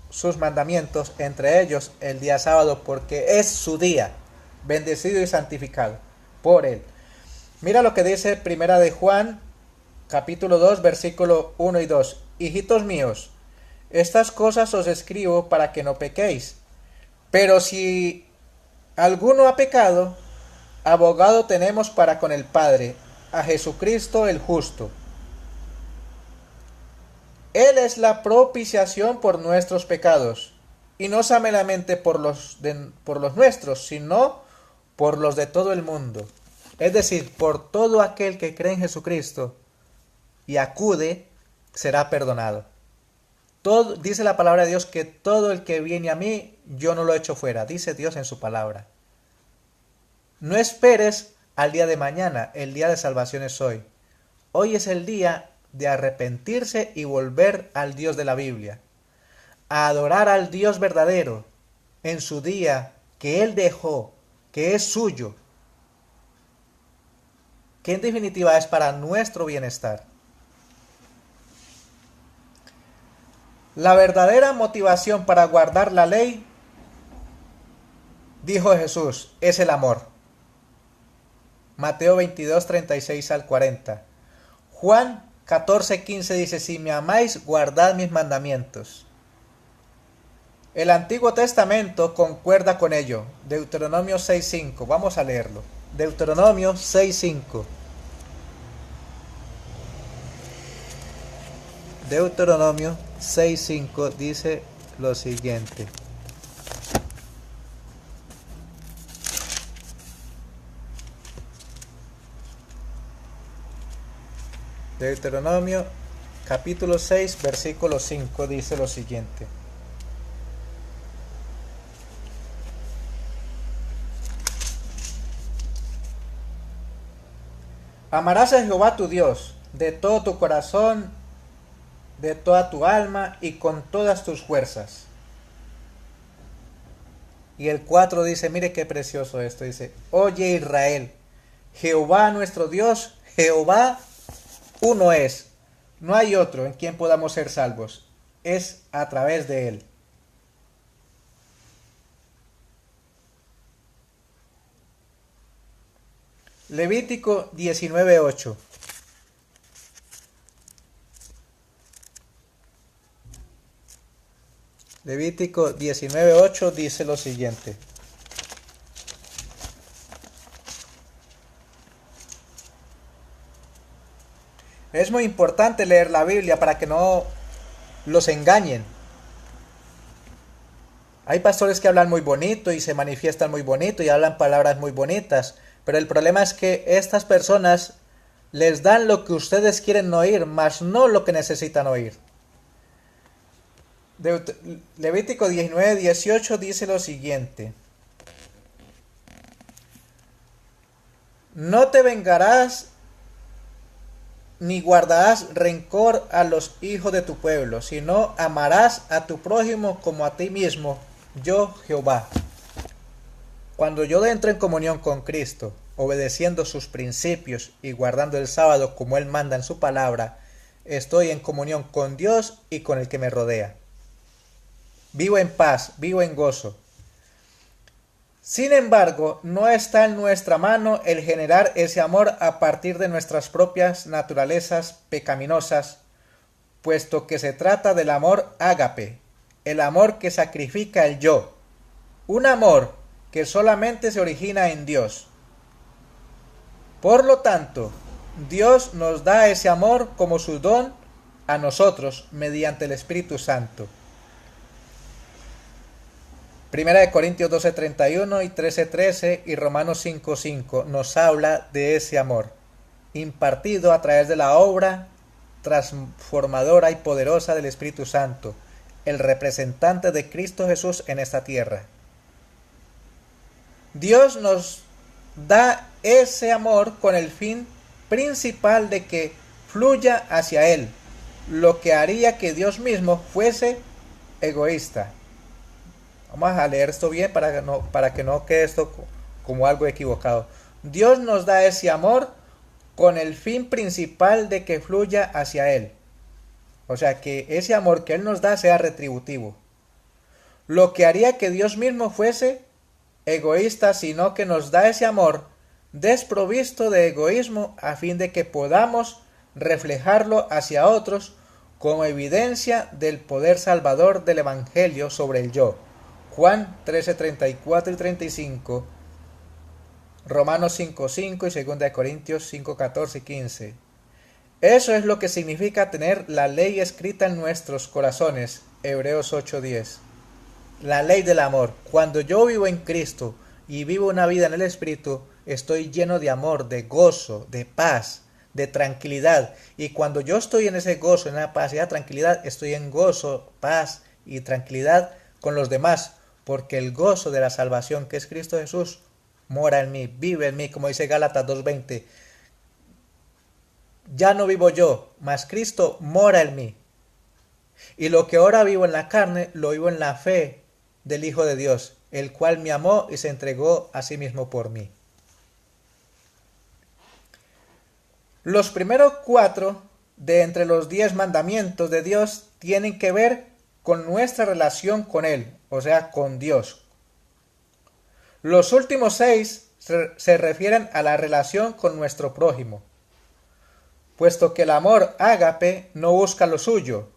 S1: sus mandamientos, entre ellos el día sábado, porque es su día, bendecido y santificado por Él. Mira lo que dice Primera de Juan, capítulo 2, versículo 1 y 2. Hijitos míos, estas cosas os escribo para que no pequéis. Pero si alguno ha pecado, abogado tenemos para con el Padre, a Jesucristo el justo. Él es la propiciación por nuestros pecados, y no solamente por los nuestros, sino por los de todo el mundo. Es decir, por todo aquel que cree en Jesucristo y acude, será perdonado. Todo, dice la palabra de Dios que todo el que viene a mí, yo no lo echo fuera, dice Dios en su palabra. No esperes al día de mañana, el día de salvación es hoy. Hoy es el día de arrepentirse y volver al Dios de la Biblia, a adorar al Dios verdadero en su día que Él dejó, que es suyo, que en definitiva es para nuestro bienestar. La verdadera motivación para guardar la ley, dijo Jesús, es el amor. Mateo 22, 36 al 40. Juan 14, 15 dice, si me amáis, guardad mis mandamientos. El Antiguo Testamento concuerda con ello. Deuteronomio 6, 5. Vamos a leerlo. Deuteronomio 6, 5. Deuteronomio 6, 5 dice lo siguiente. Deuteronomio capítulo 6 versículo 5 dice lo siguiente. Amarás a Jehová tu Dios de todo tu corazón, de toda tu alma y con todas tus fuerzas. Y el 4 dice, mire qué precioso esto, dice, oye Israel, Jehová nuestro Dios, Jehová uno es, no hay otro en quien podamos ser salvos, es a través de Él. Levítico 19:8. Levítico 19:8 dice lo siguiente. Es muy importante leer la Biblia para que no los engañen. Hay pastores que hablan muy bonito y se manifiestan muy bonito y hablan palabras muy bonitas, pero el problema es que estas personas les dan lo que ustedes quieren oír, mas no lo que necesitan oír. Levítico 19:18 dice lo siguiente. No te vengarás ni guardarás rencor a los hijos de tu pueblo, sino amarás a tu prójimo como a ti mismo, yo Jehová. Cuando yo entro en comunión con Cristo, obedeciendo sus principios y guardando el sábado como Él manda en su palabra, estoy en comunión con Dios y con el que me rodea. Vivo en paz, vivo en gozo. Sin embargo, no está en nuestra mano el generar ese amor a partir de nuestras propias naturalezas pecaminosas, puesto que se trata del amor ágape, el amor que sacrifica el yo, un amor que solamente se origina en Dios. Por lo tanto, Dios nos da ese amor como su don a nosotros mediante el Espíritu Santo. Primera de Corintios 12:31 y 13:13 y Romanos 5:5 nos habla de ese amor, impartido a través de la obra transformadora y poderosa del Espíritu Santo, el representante de Cristo Jesús en esta tierra. Dios nos da ese amor con el fin principal de que fluya hacia Él, lo que haría que Dios mismo fuese egoísta. Vamos a leer esto bien para que no quede esto como algo equivocado. Dios nos da ese amor con el fin principal de que fluya hacia Él. O sea, que ese amor que Él nos da sea retributivo. Lo que haría que Dios mismo fuese egoísta, sino que nos da ese amor desprovisto de egoísmo a fin de que podamos reflejarlo hacia otros como evidencia del poder salvador del Evangelio sobre el yo. Juan 13:34 y 35, Romanos 5:5 y 2 Corintios 5:14 y 15. Eso es lo que significa tener la ley escrita en nuestros corazones, Hebreos 8:10. La ley del amor. Cuando yo vivo en Cristo y vivo una vida en el Espíritu, estoy lleno de amor, de gozo, de paz, de tranquilidad. Y cuando yo estoy en ese gozo, en la paz y la tranquilidad, estoy en gozo, paz y tranquilidad con los demás, porque el gozo de la salvación, que es Cristo Jesús, mora en mí, vive en mí, como dice Gálatas 2:20. Ya no vivo yo, mas Cristo mora en mí. Y lo que ahora vivo en la carne, lo vivo en la fe del Hijo de Dios, el cual me amó y se entregó a sí mismo por mí. Los primeros 4 de entre los 10 mandamientos de Dios tienen que ver con nuestra relación con Él, o sea, con Dios. Los últimos 6 se refieren a la relación con nuestro prójimo, puesto que el amor ágape no busca lo suyo.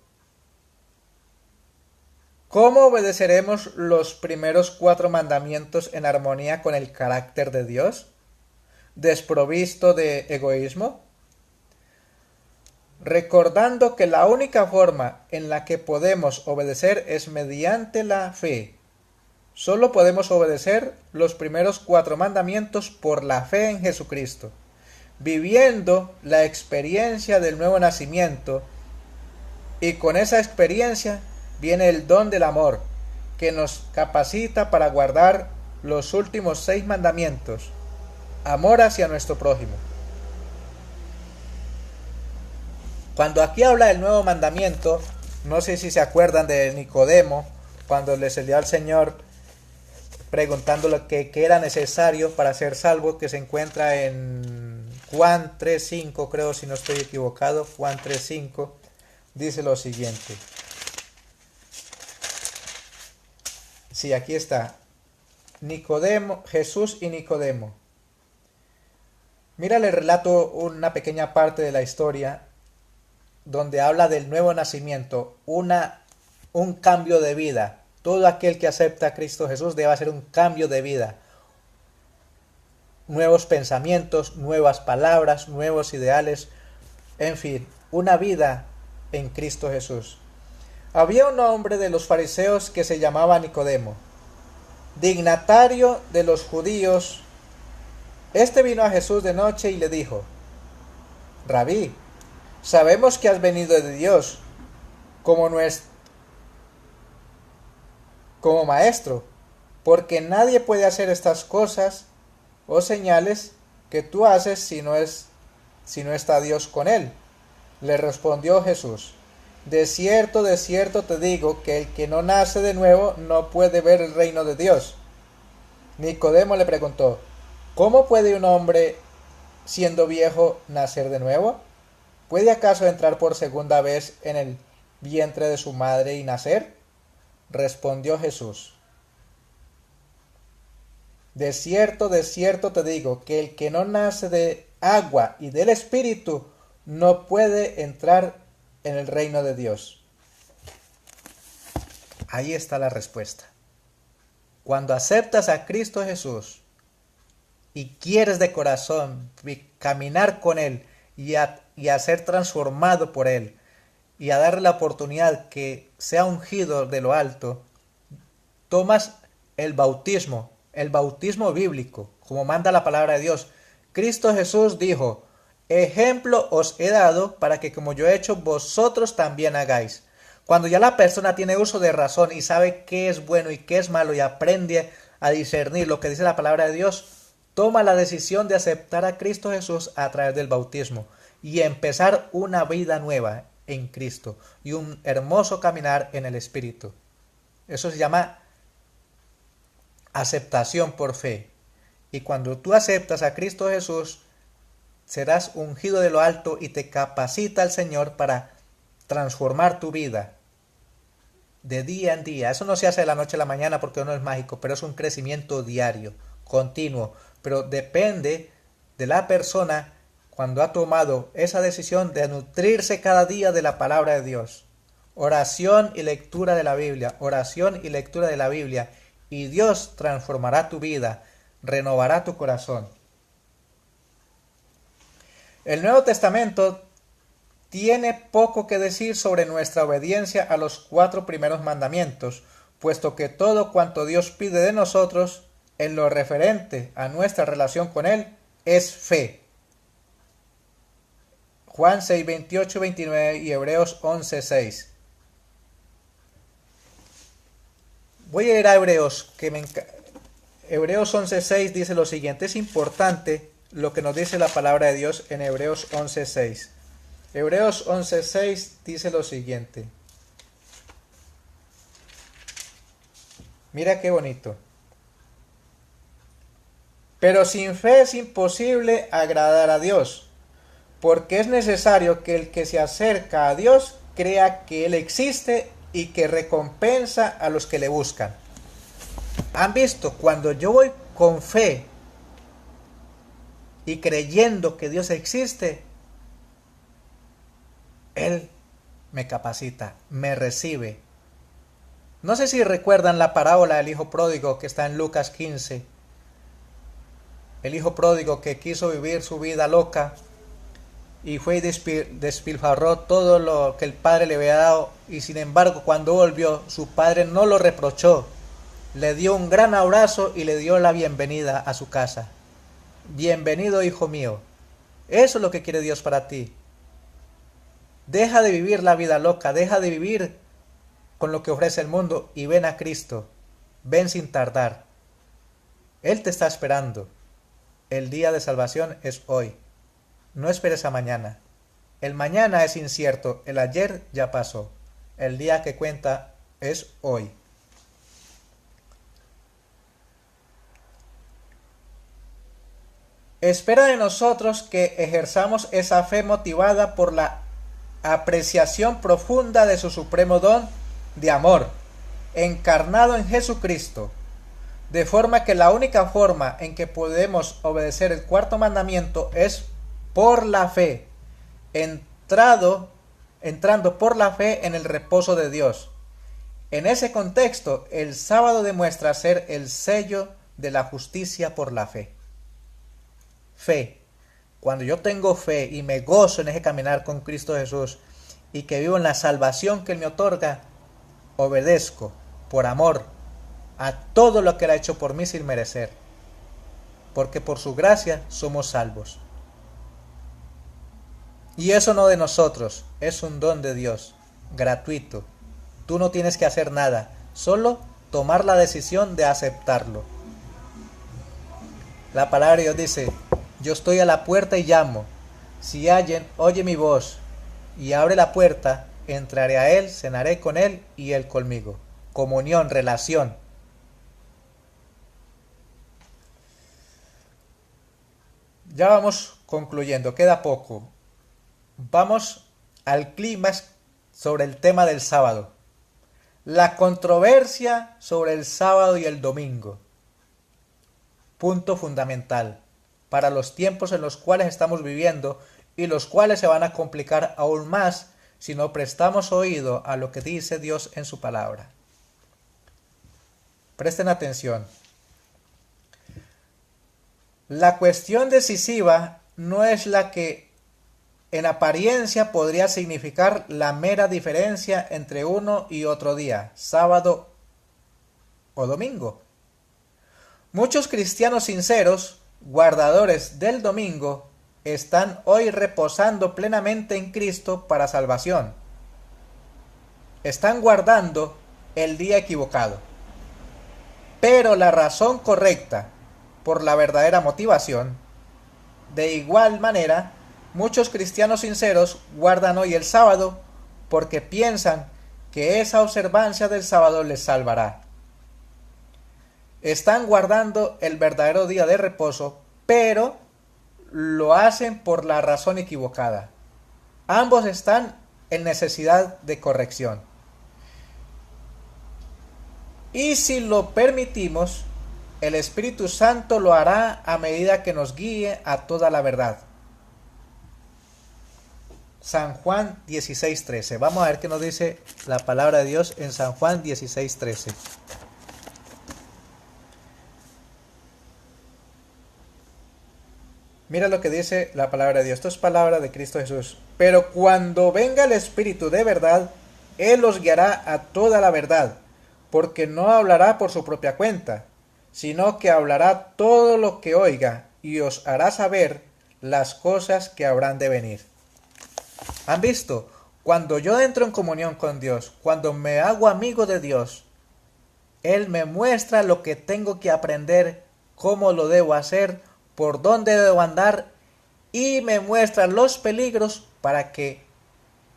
S1: ¿Cómo obedeceremos los primeros 4 mandamientos en armonía con el carácter de Dios, desprovisto de egoísmo? Recordando que la única forma en la que podemos obedecer es mediante la fe. Solo podemos obedecer los primeros 4 mandamientos por la fe en Jesucristo, viviendo la experiencia del nuevo nacimiento, y con esa experiencia viene el don del amor, que nos capacita para guardar los últimos 6 mandamientos, amor hacia nuestro prójimo. Cuando aquí habla del nuevo mandamiento, no sé si se acuerdan de Nicodemo, cuando le salió al Señor preguntándole qué era necesario para ser salvo, que se encuentra en Juan 3:5, creo, si no estoy equivocado. Juan 3:5 dice lo siguiente. Sí, aquí está. Nicodemo, Jesús y Nicodemo. Mira, le relato una pequeña parte de la historia donde habla del nuevo nacimiento, un cambio de vida. Todo aquel que acepta a Cristo Jesús debe hacer un cambio de vida. Nuevos pensamientos, nuevas palabras, nuevos ideales, en fin, una vida en Cristo Jesús. Había un hombre de los fariseos que se llamaba Nicodemo, dignatario de los judíos. Este vino a Jesús de noche y le dijo: Rabí, sabemos que has venido de Dios como maestro, porque nadie puede hacer estas cosas o señales que tú haces si no está Dios con él. Le respondió Jesús: de cierto te digo que el que no nace de nuevo no puede ver el reino de Dios. Nicodemo le preguntó: ¿cómo puede un hombre, siendo viejo, nacer de nuevo? ¿Puede acaso entrar por segunda vez en el vientre de su madre y nacer? Respondió Jesús: de cierto te digo que el que no nace de agua y del Espíritu no puede entrar en el reino de Dios. Ahí está la respuesta. Cuando aceptas a Cristo Jesús y quieres de corazón caminar con Él y a ser transformado por Él y a darle la oportunidad que sea ungido de lo alto, tomas el bautismo bíblico, como manda la palabra de Dios. Cristo Jesús dijo: ejemplo os he dado para que como yo he hecho, vosotros también hagáis. Cuando ya la persona tiene uso de razón y sabe qué es bueno y qué es malo y aprende a discernir lo que dice la palabra de Dios, toma la decisión de aceptar a Cristo Jesús a través del bautismo y empezar una vida nueva en Cristo y un hermoso caminar en el Espíritu. Eso se llama aceptación por fe. Y cuando tú aceptas a Cristo Jesús, serás ungido de lo alto y te capacita el Señor para transformar tu vida de día en día. Eso no se hace de la noche a la mañana porque uno es mágico, pero es un crecimiento diario, continuo. Pero depende de la persona cuando ha tomado esa decisión de nutrirse cada día de la palabra de Dios. Oración y lectura de la Biblia, oración y lectura de la Biblia. Y Dios transformará tu vida, renovará tu corazón. El Nuevo Testamento tiene poco que decir sobre nuestra obediencia a los 4 primeros mandamientos, puesto que todo cuanto Dios pide de nosotros, en lo referente a nuestra relación con Él, es fe. Juan 6, 28, 29 y Hebreos 11, 6. Voy a ir a Hebreos, Hebreos 11, 6 dice lo siguiente. Es importante lo que nos dice la palabra de Dios en Hebreos 11, 6. Hebreos 11, 6 dice lo siguiente. Mira qué bonito. Pero sin fe es imposible agradar a Dios, porque es necesario que el que se acerca a Dios crea que Él existe y que recompensa a los que le buscan. ¿Han visto? Cuando yo voy con fe y creyendo que Dios existe, Él me capacita, me recibe. No sé si recuerdan la parábola del hijo pródigo que está en Lucas 15. El hijo pródigo que quiso vivir su vida loca y fue y despilfarró todo lo que el padre le había dado, y sin embargo cuando volvió su padre no lo reprochó, le dio un gran abrazo y le dio la bienvenida a su casa. Bienvenido, hijo mío. Eso es lo que quiere Dios para ti. Deja de vivir la vida loca, deja de vivir con lo que ofrece el mundo y ven a Cristo. Ven sin tardar. Él te está esperando. El día de salvación es hoy. No esperes a mañana. El mañana es incierto, el ayer ya pasó. El día que cuenta es hoy. Espera de nosotros que ejerzamos esa fe motivada por la apreciación profunda de su supremo don de amor, encarnado en Jesucristo, de forma que la única forma en que podemos obedecer el 4º mandamiento es por la fe, entrando por la fe en el reposo de Dios. En ese contexto, el sábado demuestra ser el sello de la justicia por la fe. Fe. Cuando yo tengo fe y me gozo en ese caminar con Cristo Jesús y que vivo en la salvación que Él me otorga, obedezco por amor a todo lo que Él ha hecho por mí sin merecer, porque por su gracia somos salvos. Y eso no de nosotros, es un don de Dios, gratuito. Tú no tienes que hacer nada, solo tomar la decisión de aceptarlo. La palabra de Dios dice: yo estoy a la puerta y llamo. Si alguien oye mi voz y abre la puerta, entraré a Él, cenaré con Él y Él conmigo. Comunión, relación. Ya vamos concluyendo, queda poco. Vamos al clímax sobre el tema del sábado. La controversia sobre el sábado y el domingo. Punto fundamental para los tiempos en los cuales estamos viviendo y los cuales se van a complicar aún más si no prestamos oído a lo que dice Dios en su palabra. Presten atención. La cuestión decisiva no es la que en apariencia podría significar la mera diferencia entre uno y otro día, sábado o domingo. Muchos cristianos sinceros, guardadores del domingo, están hoy reposando plenamente en Cristo para salvación. Están guardando el día equivocado. pero la razón correcta por la verdadera motivación. De igual manera, muchos cristianos sinceros guardan hoy el sábado porque piensan que esa observancia del sábado les salvará. Están guardando el verdadero día de reposo, pero lo hacen por la razón equivocada. Ambos están en necesidad de corrección. Y si lo permitimos, el Espíritu Santo lo hará a medida que nos guíe a toda la verdad. San Juan 16:13. Vamos a ver qué nos dice la palabra de Dios en San Juan 16:13. Mira lo que dice la palabra de Dios. Esto es palabra de Cristo Jesús. Pero cuando venga el Espíritu de verdad, Él os guiará a toda la verdad, porque no hablará por su propia cuenta, sino que hablará todo lo que oiga y os hará saber las cosas que habrán de venir. ¿Han visto? Cuando yo entro en comunión con Dios, cuando me hago amigo de Dios, Él me muestra lo que tengo que aprender, cómo lo debo hacer, por dónde debo andar, y me muestra los peligros para que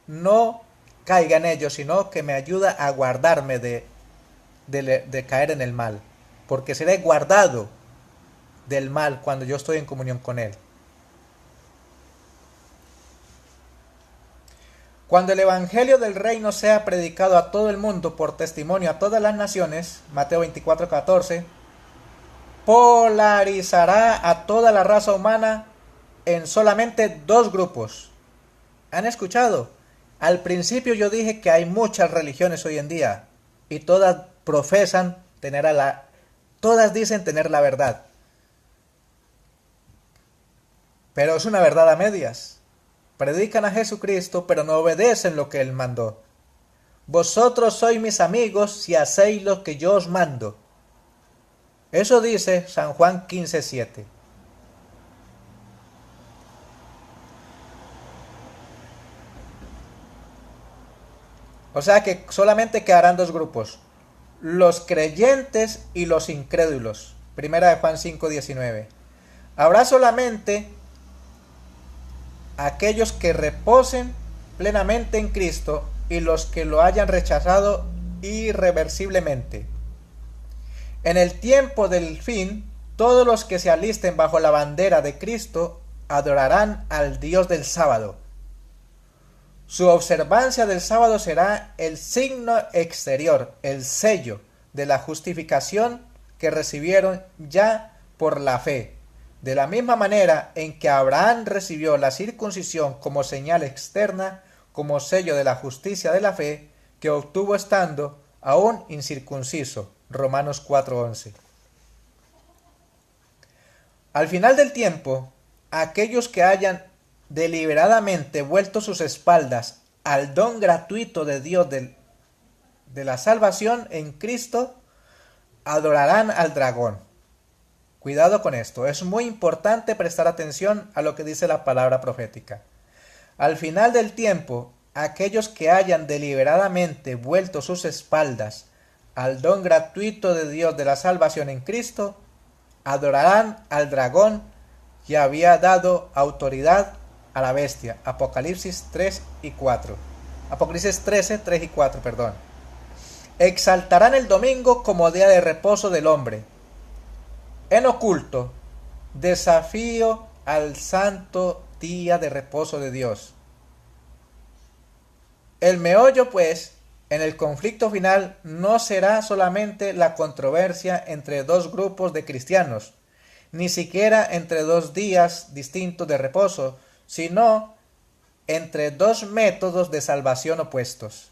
S1: no caiga en ellos, sino que me ayuda a guardarme de caer en el mal, porque seré guardado del mal cuando yo estoy en comunión con Él. Cuando el Evangelio del Reino sea predicado a todo el mundo por testimonio a todas las naciones, Mateo 24:14, polarizará a toda la raza humana en solamente dos grupos. ¿Han escuchado? Al principio yo dije que hay muchas religiones hoy en día y todas profesan todas dicen tener la verdad. Pero es una verdad a medias. Predican a Jesucristo, pero no obedecen lo que Él mandó. Vosotros sois mis amigos si hacéis lo que yo os mando. Eso dice San Juan 15:7. O sea que solamente quedarán dos grupos: los creyentes y los incrédulos. Primera de Juan 5:19. Habrá solamente aquellos que reposen plenamente en Cristo y los que lo hayan rechazado irreversiblemente. En el tiempo del fin, todos los que se alisten bajo la bandera de Cristo adorarán al Dios del sábado. Su observancia del sábado será el signo exterior, el sello de la justificación que recibieron ya por la fe. De la misma manera en que Abraham recibió la circuncisión como señal externa, como sello de la justicia de la fe, que obtuvo estando aún incircunciso. Romanos 4:11. Al final del tiempo, aquellos que hayan deliberadamente vuelto sus espaldas al don gratuito de Dios de la salvación en Cristo, adorarán al dragón. Cuidado con esto, es muy importante prestar atención a lo que dice la palabra profética. Al final del tiempo, aquellos que hayan deliberadamente vuelto sus espaldas al don gratuito de Dios de la salvación en Cristo, adorarán al dragón que había dado autoridad a la bestia. Apocalipsis 3 y 4. Apocalipsis 13, 3 y 4, perdón. Exaltarán el domingo como día de reposo del hombre. En oculto, desafío al santo día de reposo de Dios. El meollo, pues, en el conflicto final no será solamente la controversia entre dos grupos de cristianos, ni siquiera entre dos días distintos de reposo, sino entre dos métodos de salvación opuestos.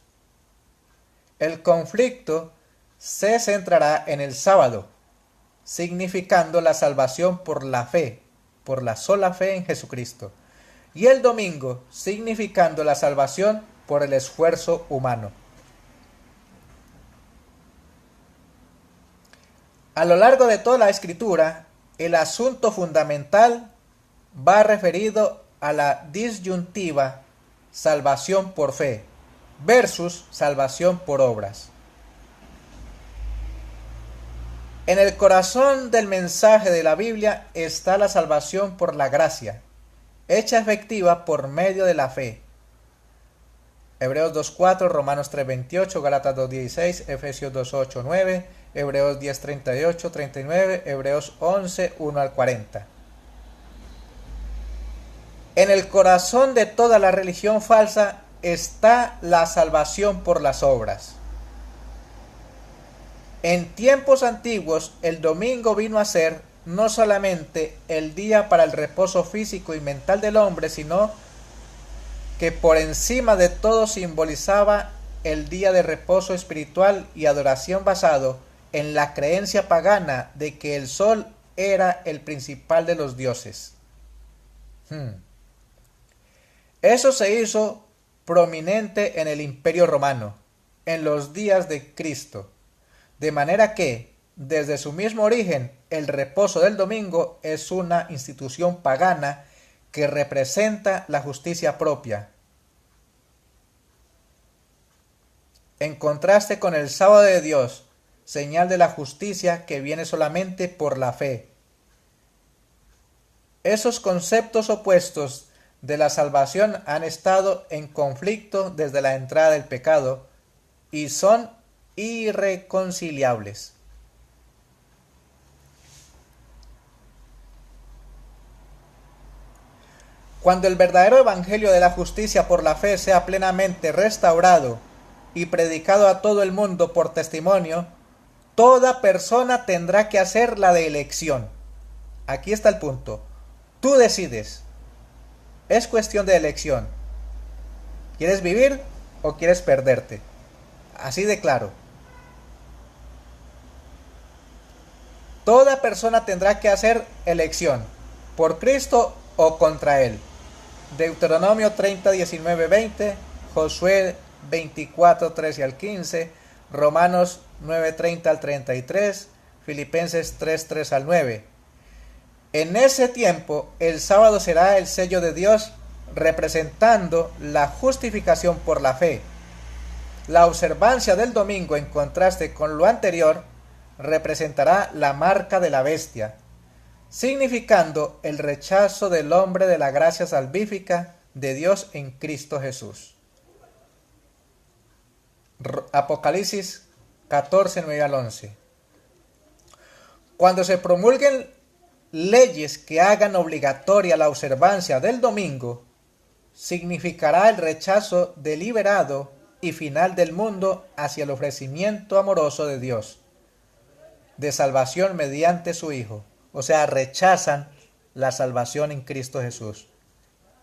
S1: El conflicto se centrará en el sábado, significando la salvación por la fe, por la sola fe en Jesucristo, y el domingo, significando la salvación por el esfuerzo humano. A lo largo de toda la Escritura, el asunto fundamental va referido a la disyuntiva salvación por fe versus salvación por obras. En el corazón del mensaje de la Biblia está la salvación por la gracia, hecha efectiva por medio de la fe. Hebreos 2.4, Romanos 3.28, Gálatas 2.16, Efesios 2.8-9, Hebreos 10.38-39, Hebreos 11.1 al 40. En el corazón de toda la religión falsa está la salvación por las obras. En tiempos antiguos, el domingo vino a ser no solamente el día para el reposo físico y mental del hombre, sino que por encima de todo simbolizaba el día de reposo espiritual y adoración basado en la creencia pagana de que el sol era el principal de los dioses. Eso se hizo prominente en el Imperio Romano, en los días de Cristo, de manera que, desde su mismo origen, el reposo del domingo es una institución pagana que representa la justicia propia. En contraste con el sábado de Dios, señal de la justicia que viene solamente por la fe. Esos conceptos opuestos de la salvación han estado en conflicto desde la entrada del pecado y son irreconciliables. Cuando el verdadero evangelio de la justicia por la fe sea plenamente restaurado y predicado a todo el mundo por testimonio, toda persona tendrá que hacer la de elección. Aquí está el punto. Tú decides. Es cuestión de elección. ¿Quieres vivir o quieres perderte? Así de claro. Toda persona tendrá que hacer elección, por Cristo o contra Él. Deuteronomio 30, 19, 20, Josué 24, 13 al 15, Romanos 9, 30 al 33, Filipenses 3, 3 al 9. En ese tiempo, el sábado será el sello de Dios representando la justificación por la fe. La observancia del domingo, en contraste con lo anterior, representará la marca de la bestia, significando el rechazo del hombre de la gracia salvífica de Dios en Cristo Jesús. Apocalipsis 14, 9 al 11. Cuando se promulguen leyes que hagan obligatoria la observancia del domingo, significará el rechazo deliberado y final del mundo hacia el ofrecimiento amoroso de Dios, de salvación mediante su Hijo. O sea, rechazan la salvación en Cristo Jesús,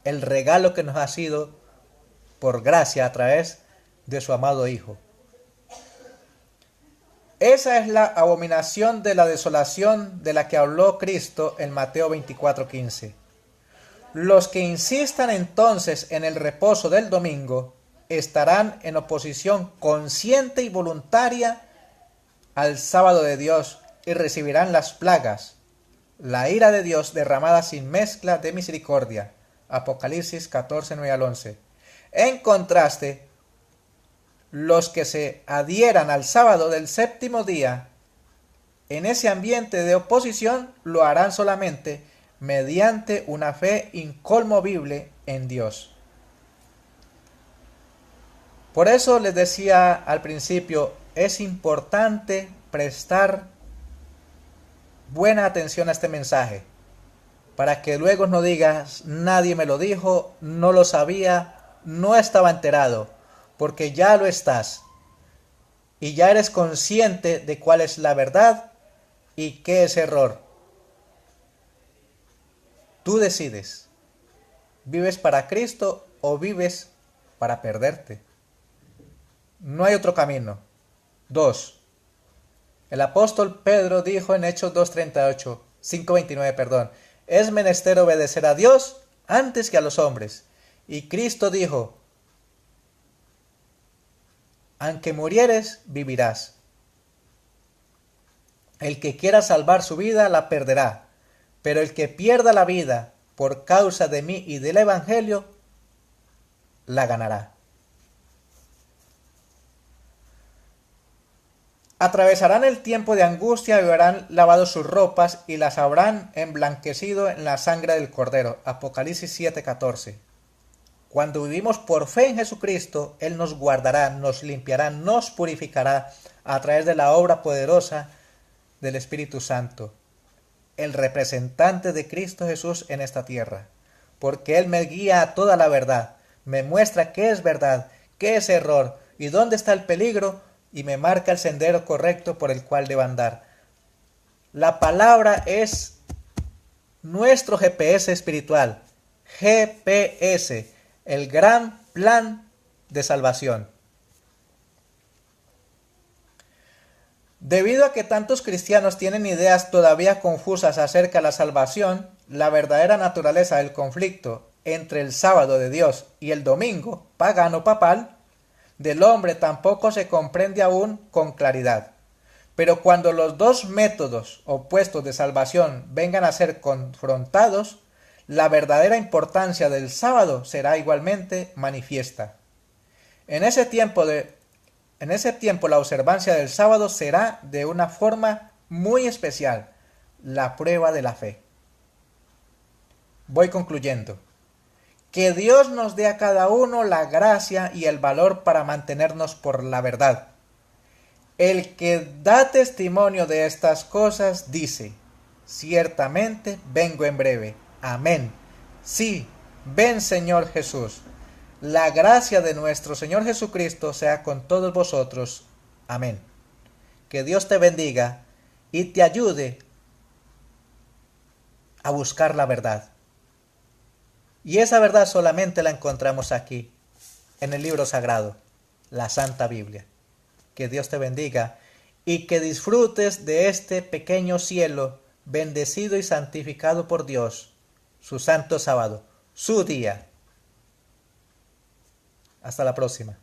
S1: el regalo que nos ha sido por gracia a través de su amado Hijo. Esa es la abominación de la desolación de la que habló Cristo en Mateo 24:15. Los que insistan entonces en el reposo del domingo estarán en oposición consciente y voluntaria al sábado de Dios y recibirán las plagas, la ira de Dios derramada sin mezcla de misericordia. Apocalipsis 14, 9 al 11. En contraste, los que se adhieran al sábado del séptimo día, en ese ambiente de oposición, lo harán solamente mediante una fe inconmovible en Dios. Por eso les decía al principio, es importante prestar buena atención a este mensaje, para que luego no digas, nadie me lo dijo, no lo sabía, no estaba enterado, porque ya lo estás, y ya eres consciente de cuál es la verdad y qué es error. Tú decides, ¿vives para Cristo o vives para perderte? No hay otro camino. 2. El apóstol Pedro dijo en Hechos 5:29, es menester obedecer a Dios antes que a los hombres. Y Cristo dijo, aunque murieres, vivirás. El que quiera salvar su vida, la perderá. Pero el que pierda la vida por causa de mí y del Evangelio, la ganará. Atravesarán el tiempo de angustia y habrán lavado sus ropas y las habrán emblanquecido en la sangre del Cordero. Apocalipsis 7:14. Cuando vivimos por fe en Jesucristo, Él nos guardará, nos limpiará, nos purificará a través de la obra poderosa del Espíritu Santo, el representante de Cristo Jesús en esta tierra. Porque Él me guía a toda la verdad, me muestra qué es verdad, qué es error y dónde está el peligro, y me marca el sendero correcto por el cual debo andar. La palabra es nuestro GPS espiritual, GPS, el gran plan de salvación. Debido a que tantos cristianos tienen ideas todavía confusas acerca de la salvación, la verdadera naturaleza del conflicto entre el sábado de Dios y el domingo, pagano papal, del hombre tampoco se comprende aún con claridad. Pero cuando los dos métodos opuestos de salvación vengan a ser confrontados, la verdadera importancia del sábado será igualmente manifiesta. En ese tiempo la observancia del sábado será de una forma muy especial, la prueba de la fe. Voy concluyendo. Que Dios nos dé a cada uno la gracia y el valor para mantenernos por la verdad. El que da testimonio de estas cosas dice: ciertamente vengo en breve. Amén. Sí, ven Señor Jesús. La gracia de nuestro Señor Jesucristo sea con todos vosotros. Amén. Que Dios te bendiga y te ayude a buscar la verdad. Y esa verdad solamente la encontramos aquí, en el libro sagrado, la Santa Biblia. Que Dios te bendiga y que disfrutes de este pequeño cielo bendecido y santificado por Dios, su santo sábado, su día. Hasta la próxima.